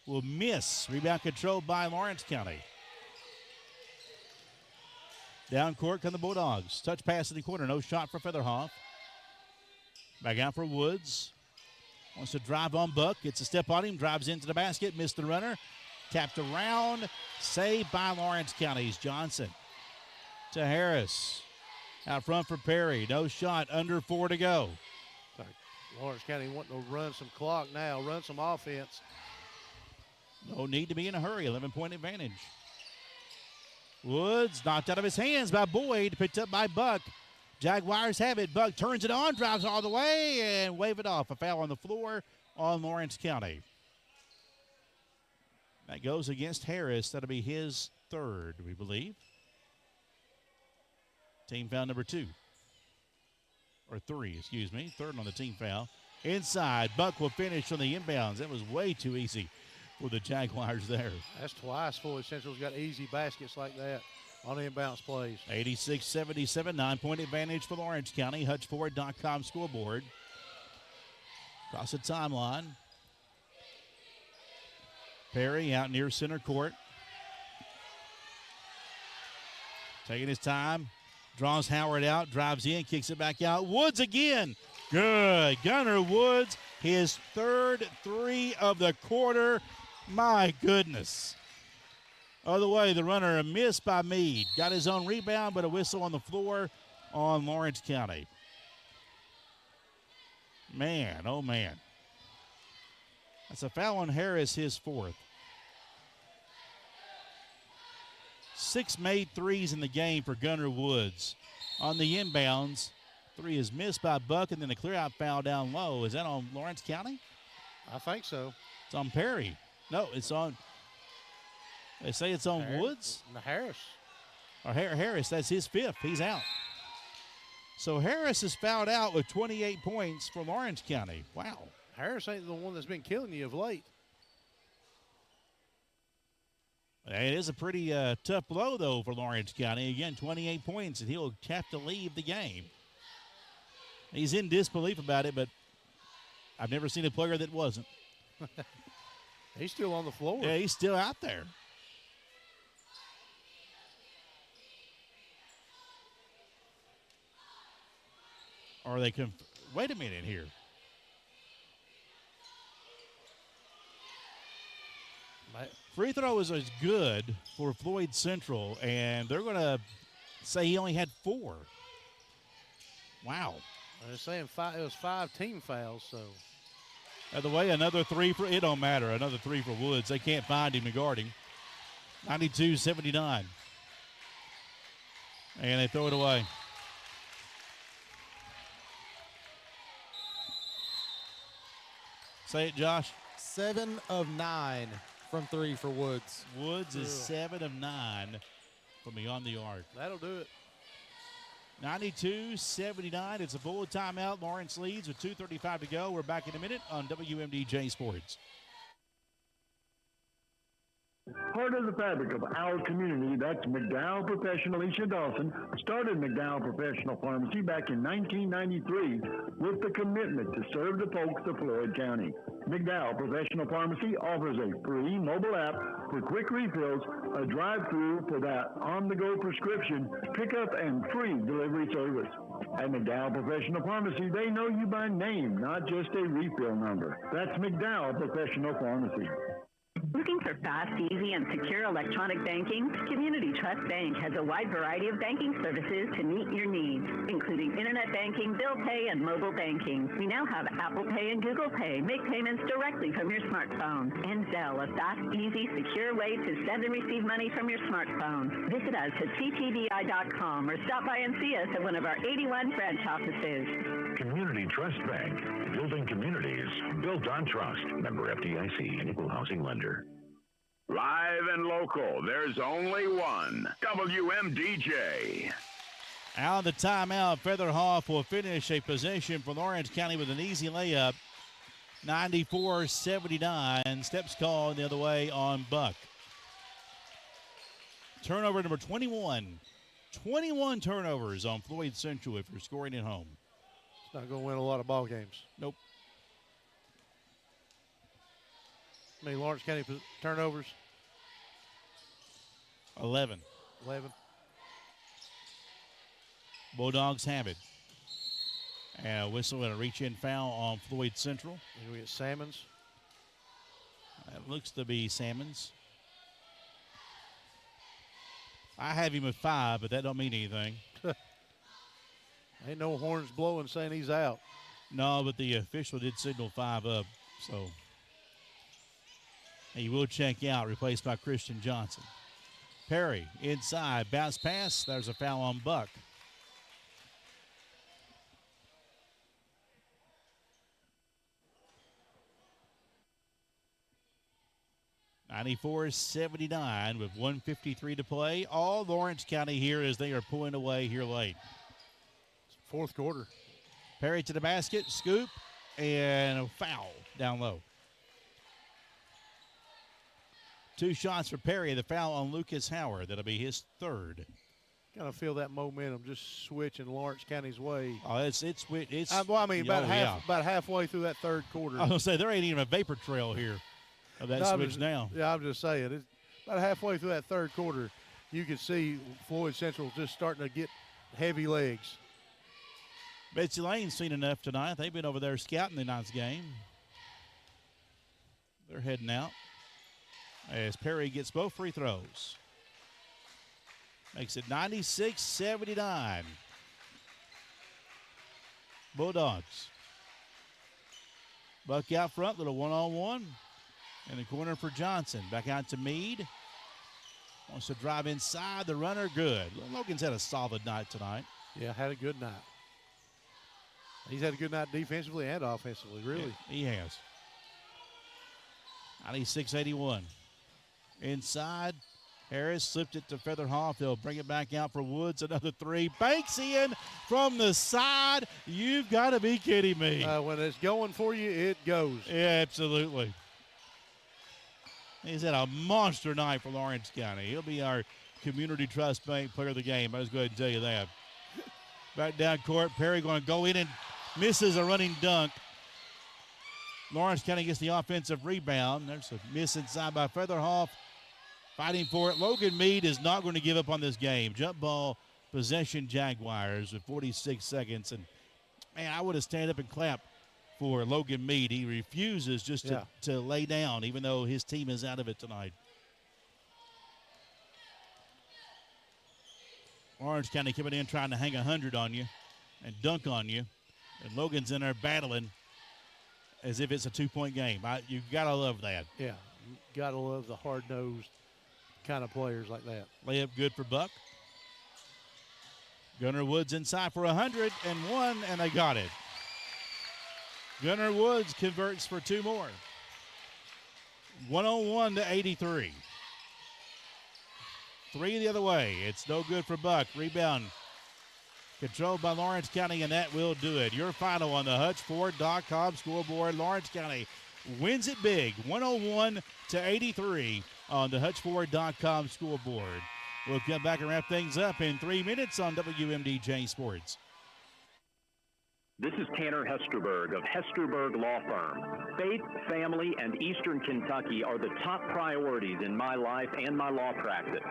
will miss. Rebound controlled by Lawrence County. Down court come the Bulldogs. Touch pass in the corner, no shot for Featherhoff. Back out for Woods. Wants to drive on Buck. Gets a step on him. Drives into the basket. Missed the runner. Tapped around. Saved by Lawrence County's Johnson. To Harris. Out front for Perry. No shot. Under 4 to go.
Lawrence County wanting to run some clock now. Run some offense.
No need to be in a hurry. 11-point advantage. Woods knocked out of his hands by Boyd. Picked up by Buck. Jaguars have it. Buck turns it on, drives all the way, and wave it off. A foul on the floor on Lawrence County. That goes against Harris. That'll be his third, we believe. Team foul number 2. Or 3, excuse me. Third on the team foul. Inside, Buck will finish on the inbounds. That was way too easy for the Jaguars there.
That's twice Floyd Central's got easy baskets like that on inbounds plays.
86-77, 9-point advantage for Lawrence County. HutchFord.com scoreboard. Across the timeline. Perry out near center court. Taking his time. Draws Howard out. Drives in. Kicks it back out. Woods again. Good. Gunnar Woods. His third 3 of the quarter. My goodness. Other way, the runner, a miss by Meade. Got his own rebound, but a whistle on the floor on Lawrence County. Man, oh man. That's a foul on Harris, his 4th. 6 made threes in the game for Gunnar Woods. On the inbounds, 3 is missed by Buck, and then a clear-out foul down low. Is that on Lawrence County?
I think so.
It's on Perry. No, it's on, they say it's on Woods?
Harris.
Or Harris, that's his 5th. He's out. So Harris is fouled out with 28 points for Lawrence County. Wow.
Harris ain't the one that's been killing you of late.
It is a pretty tough blow, though, for Lawrence County. Again, 28 points, and he'll have to leave the game. He's in disbelief about it, but I've never seen a player that wasn't.
He's still on the floor.
Yeah, he's still out there. Or they can wait a minute here. Free throw is good for Floyd Central, and they're going to say he only had 4. Wow.
They're saying it was 5 team fouls, so.
By the way, another 3 for, it don't matter, another 3 for Woods. They can't find him to guard him. 92-79. And they throw it away. Say it, Josh.
7 of 9 from 3 for Woods.
Woods is 7 of 9 from beyond the arc.
That'll do it.
92-79. It's a full timeout. Lawrence leads with 2:35 to go. We're back in a minute on WMDJ Sports.
Part of the fabric of our community, that's McDowell Professional. Alicia Dawson started McDowell Professional Pharmacy back in 1993 with the commitment to serve the folks of Floyd County. McDowell Professional Pharmacy offers a free mobile app for quick refills, a drive-through for that on-the-go prescription, pickup, and free delivery service. At McDowell Professional Pharmacy, they know you by name, not just a refill number. That's McDowell Professional Pharmacy.
Looking for fast, easy, and secure electronic banking? Community Trust Bank has a wide variety of banking services to meet your needs, including internet banking, bill pay, and mobile banking. We now have Apple Pay and Google Pay. Make payments directly from your smartphone. And Zelle, a fast, easy, secure way to send and receive money from your smartphone. Visit us at ctbi.com or stop by and see us at one of our 81 branch offices.
Community Trust Bank. Building communities built on trust. Member FDIC and equal housing lender.
Live and local, there's only one. WMDJ.
Out of the timeout, Featherhoff will finish a possession for Lawrence County with an easy layup. 94-79. Steps called the other way on Buck. Turnover number 21. 21 turnovers on Floyd Central if you're scoring at home.
It's not going to win a lot of ball games.
Nope.
How many Lawrence County turnovers?
11.
11.
Bulldogs have it. And a whistle and a reach-in foul on Floyd Central.
And we get Salmons.
That looks to be Salmons. I have him at 5, but that don't mean anything.
Ain't no horns blowing saying he's out.
No, but the official did signal 5 up, so he will check out, replaced by Christian Johnson. Perry inside, bounce pass. There's a foul on Buck. (94-79) with 1:53 to play. All Lawrence County here as they are pulling away here late.
Fourth quarter.
Perry to the basket, scoop, and a foul down low. 2 shots for Perry. The foul on Lucas Howard. That'll be his 3rd.
Kind of feel that momentum just switching Lawrence County's way.
Oh, it's
about halfway through that third quarter.
I was going to say, there ain't even a vapor trail here of that switch now.
Yeah, I'm just saying. It's about halfway through that third quarter, you can see Floyd Central just starting to get heavy legs.
Betsy Lane's seen enough tonight. They've been over there scouting tonight's game. They're heading out as Perry gets both free throws. Makes it 96-79. Bulldogs. Buck out front, little one-on-one. In the corner for Johnson. Back out to Meade. Wants to drive inside. The runner, good. Logan's had a solid night tonight.
Yeah, had a good night. He's had a good night defensively and offensively, really.
Yeah, he has. 96-81. Inside. Harris slipped it to Featherhoff. They'll bring it back out for Woods. Another 3. Banks in from the side. You've got to be kidding me.
When it's going for you, it goes.
Yeah, absolutely. He's had a monster night for Lawrence County. He'll be our Community Trust Bank player of the game. I'll just go ahead and tell you that. Back down court. Perry going to go in and misses a running dunk. Lawrence County gets the offensive rebound. There's a miss inside by Featherhoff. Fighting for it. Logan Meade is not going to give up on this game. Jump ball, possession Jaguars with 46 seconds. And, man, I would have stand up and clapped for Logan Meade. He refuses just to lay down, even though his team is out of it tonight. Orange County coming in trying to hang 100 on you and dunk on you. And Logan's in there battling as if it's a 2-point game. You got to love that.
Yeah, you got to love the hard-nosed kind of players like that.
Layup good for Buck. Gunnar Woods inside for 101, and they got it. Gunnar Woods converts for 2 more. 101-83. 3 the other way. It's no good for Buck. Rebound controlled by Lawrence County, and that will do it. Your final on the HutchFord.com scoreboard. Lawrence County wins it big, 101-83 on the HutchFord.com scoreboard. We'll come back and wrap things up in 3 minutes on WMDJ Sports.
This is Tanner Hesterberg of Hesterberg Law Firm. Faith, family, and Eastern Kentucky are the top priorities in my life and my law practice.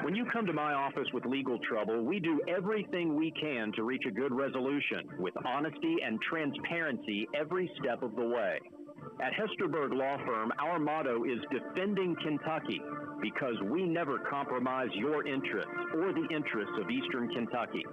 When you come to my office with legal trouble, we do everything we can to reach a good resolution with honesty and transparency every step of the way. At Hesterberg Law Firm, our motto is defending Kentucky because we never compromise your interests or the interests of Eastern Kentucky.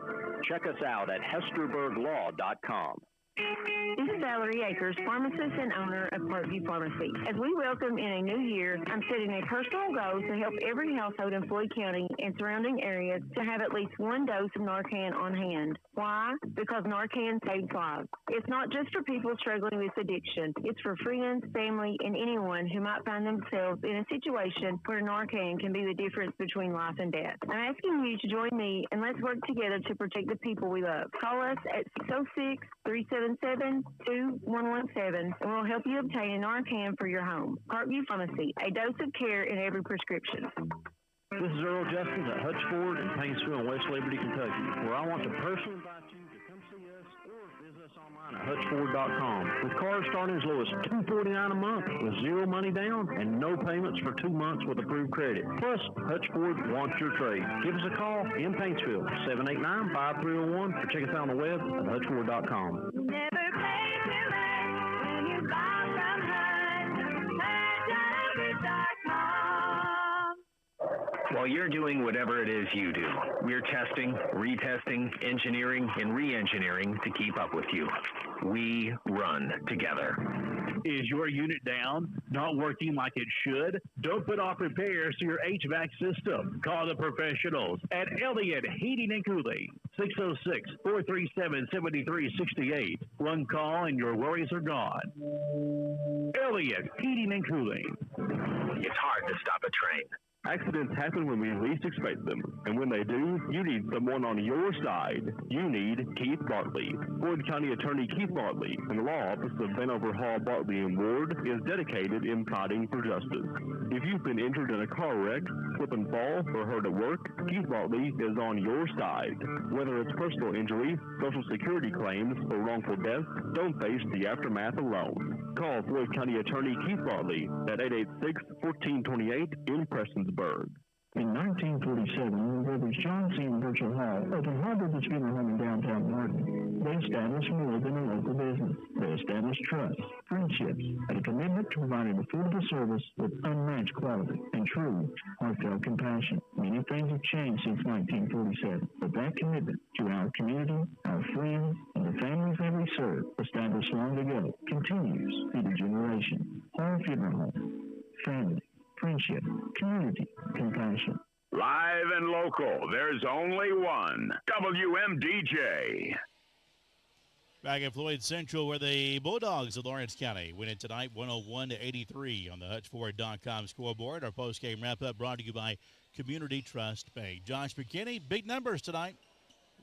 Check us out at HesterbergLaw.com.
This is Valerie Akers, pharmacist and owner of Parkview Pharmacy. As we welcome in a new year, I'm setting a personal goal to help every household in Floyd County and surrounding areas to have at least one dose of Narcan on hand. Why? Because Narcan saves lives. It's not just for people struggling with addiction. It's for friends, family, and anyone who might find themselves in a situation where Narcan can be the difference between life and death. I'm asking you to join me and let's work together to protect the people we love. Call us at 606-377-2117 and we'll help you obtain a Narcan for your home. Parkview Pharmacy, a dose of care in every prescription.
This is Earl Justice at Hutchford in Paintsville in West Liberty, Kentucky, where I want to personally invite you to come see us or visit us online at hutchford.com. With cars starting as low as $249 a month with zero money down and no payments for 2 months with approved credit. Plus, Hutchford wants your trade. Give us a call in Paintsville, 789-5301, or check us out on the web at hutchford.com.
Never pay too much when you buy from hutchford.com.
While you're doing whatever it is you do, we're testing, retesting, engineering, and re-engineering to keep up with you. We run together.
Is your unit down, not working like it should? Don't put off repairs to your HVAC system. Call the professionals at Elliott Heating and Cooling, 606-437-7368. One call and your worries are gone. Elliott Heating and Cooling.
It's hard to stop a train.
Accidents happen when we least expect them, and when they do, you need someone on your side. You need Keith Bartley. Floyd County Attorney Keith Bartley and the law office of Vanover Hall, Bartley and Ward is dedicated in fighting for justice. If you've been injured in a car wreck, slip and fall, or hurt at work, Keith Bartley is on your side. Whether it's personal injury, Social Security claims, or wrongful death, don't face the aftermath alone. Call Floyd County Attorney Keith Bartley at 886-1428 in Prestonsburg.
In 1947, when brothers John C. and Virgil Hall opened Harbor's Funeral Home in downtown Martin, they established more than a local business. They established trust, friendships, and a commitment to providing affordable service with unmatched quality and true, heartfelt compassion. Many things have changed since 1947, but that commitment to our community, our friends, and the families that we serve, established long ago, continues through the generations. Hall Funeral Home, family, friendship, community, compassion.
Live and local, there's only one. WMDJ.
Back at Floyd Central, where the Bulldogs of Lawrence County win it tonight, 101-83 on the Hutchford.com scoreboard. Our post-game wrap-up brought to you by Community Trust Bank. Josh McKinney, big numbers tonight.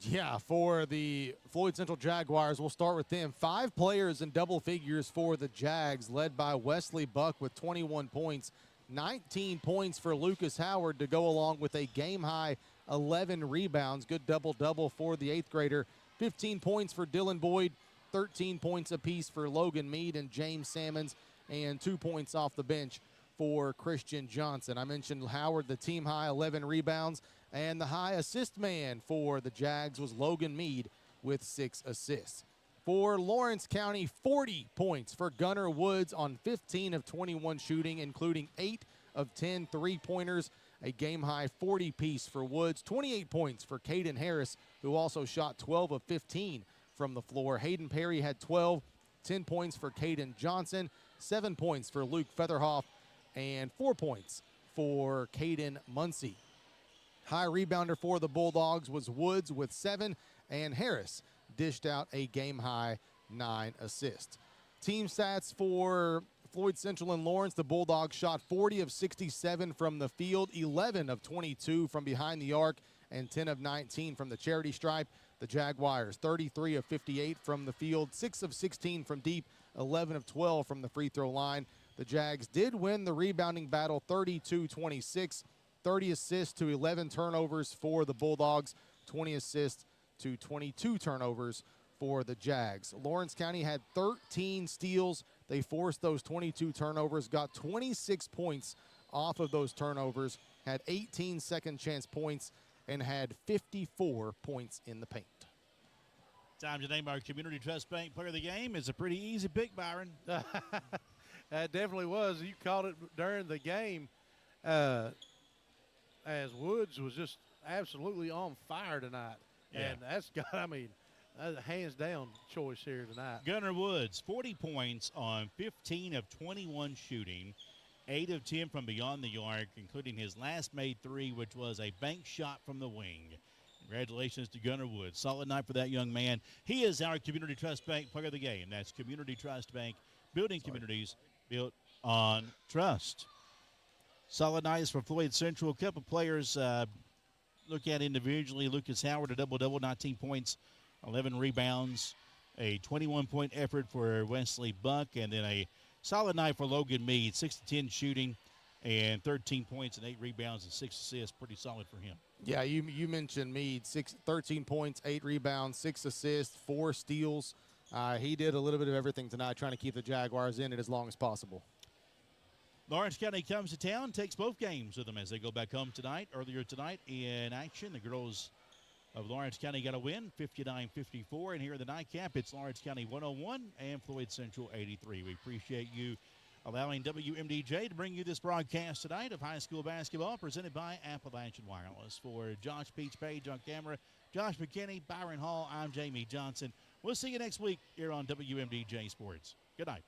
Yeah, for the Floyd Central Jaguars, we'll start with them. 5 players in double figures for the Jags, led by Wesley Buck with 21 points. 19 points for Lucas Howard to go along with a game-high 11 rebounds. Good double-double for the 8th grader. 15 points for Dylan Boyd, 13 points apiece for Logan Mead and James Sammons, and 2 points off the bench for Christian Johnson. I mentioned Howard, the team-high 11 rebounds, and the high assist man for the Jags was Logan Mead with 6 assists. For Lawrence County, 40 points for Gunnar Woods on 15 of 21 shooting, including 8 of 10 three-pointers. A game-high 40-piece for Woods. 28 points for Caden Harris, who also shot 12 of 15 from the floor. Hayden Perry had 12, 10 points for Caden Johnson, 7 points for Luke Featherhoff, and 4 points for Caden Muncie. High rebounder for the Bulldogs was Woods with 7, and Harris dished out a game-high 9 assists. Team stats for Floyd Central and Lawrence. The Bulldogs shot 40 of 67 from the field, 11 of 22 from behind the arc, and 10 of 19 from the charity stripe. The Jaguars, 33 of 58 from the field, 6 of 16 from deep, 11 of 12 from the free throw line. The Jags did win the rebounding battle 32-26, 30 assists to 11 turnovers for the Bulldogs, 20 assists to 22 turnovers for the Jags. Lawrence County had 13 steals. They forced those 22 turnovers, got 26 points off of those turnovers, had 18 second chance points, and had 54 points in the paint.
Time to name our Community Trust Bank player of the game. It's a pretty easy pick, Byron.
That definitely was. You called it during the game as Woods was just absolutely on fire tonight.
Yeah.
And that's got, I mean, That's a hands-down choice here tonight.
Gunner Woods, 40 points on 15 of 21 shooting, 8 of 10 from beyond the arc, including his last made three, which was a bank shot from the wing. Congratulations to Gunner Woods. Solid night for that young man. He is our Community Trust Bank player of the game. That's Community Trust Bank, building communities built on trust. Solid nights for Floyd Central. A couple players look at individually. Lucas Howard, a double-double, 19 points, 11 rebounds, a 21-point effort for Wesley Buck, and then a solid night for Logan Mead, 6 to 10 shooting and 13 points and 8 rebounds and 6 assists. Pretty solid for him.
Yeah, you mentioned Mead, 13 points, 8 rebounds, 6 assists, 4 steals. He did a little bit of everything tonight, trying to keep the Jaguars in it as long as possible.
Lawrence County comes to town, takes both games with them as they go back home tonight. Earlier tonight in action, the girls of Lawrence County got a win, 59-54. And here in the nightcap, it's Lawrence County 101 and Floyd Central 83. We appreciate you allowing WMDJ to bring you this broadcast tonight of high school basketball presented by Appalachian Wireless. For Josh Peach Page on camera, Josh McKinney, Byron Hall, I'm Jamie Johnson. We'll see you next week here on WMDJ Sports. Good night.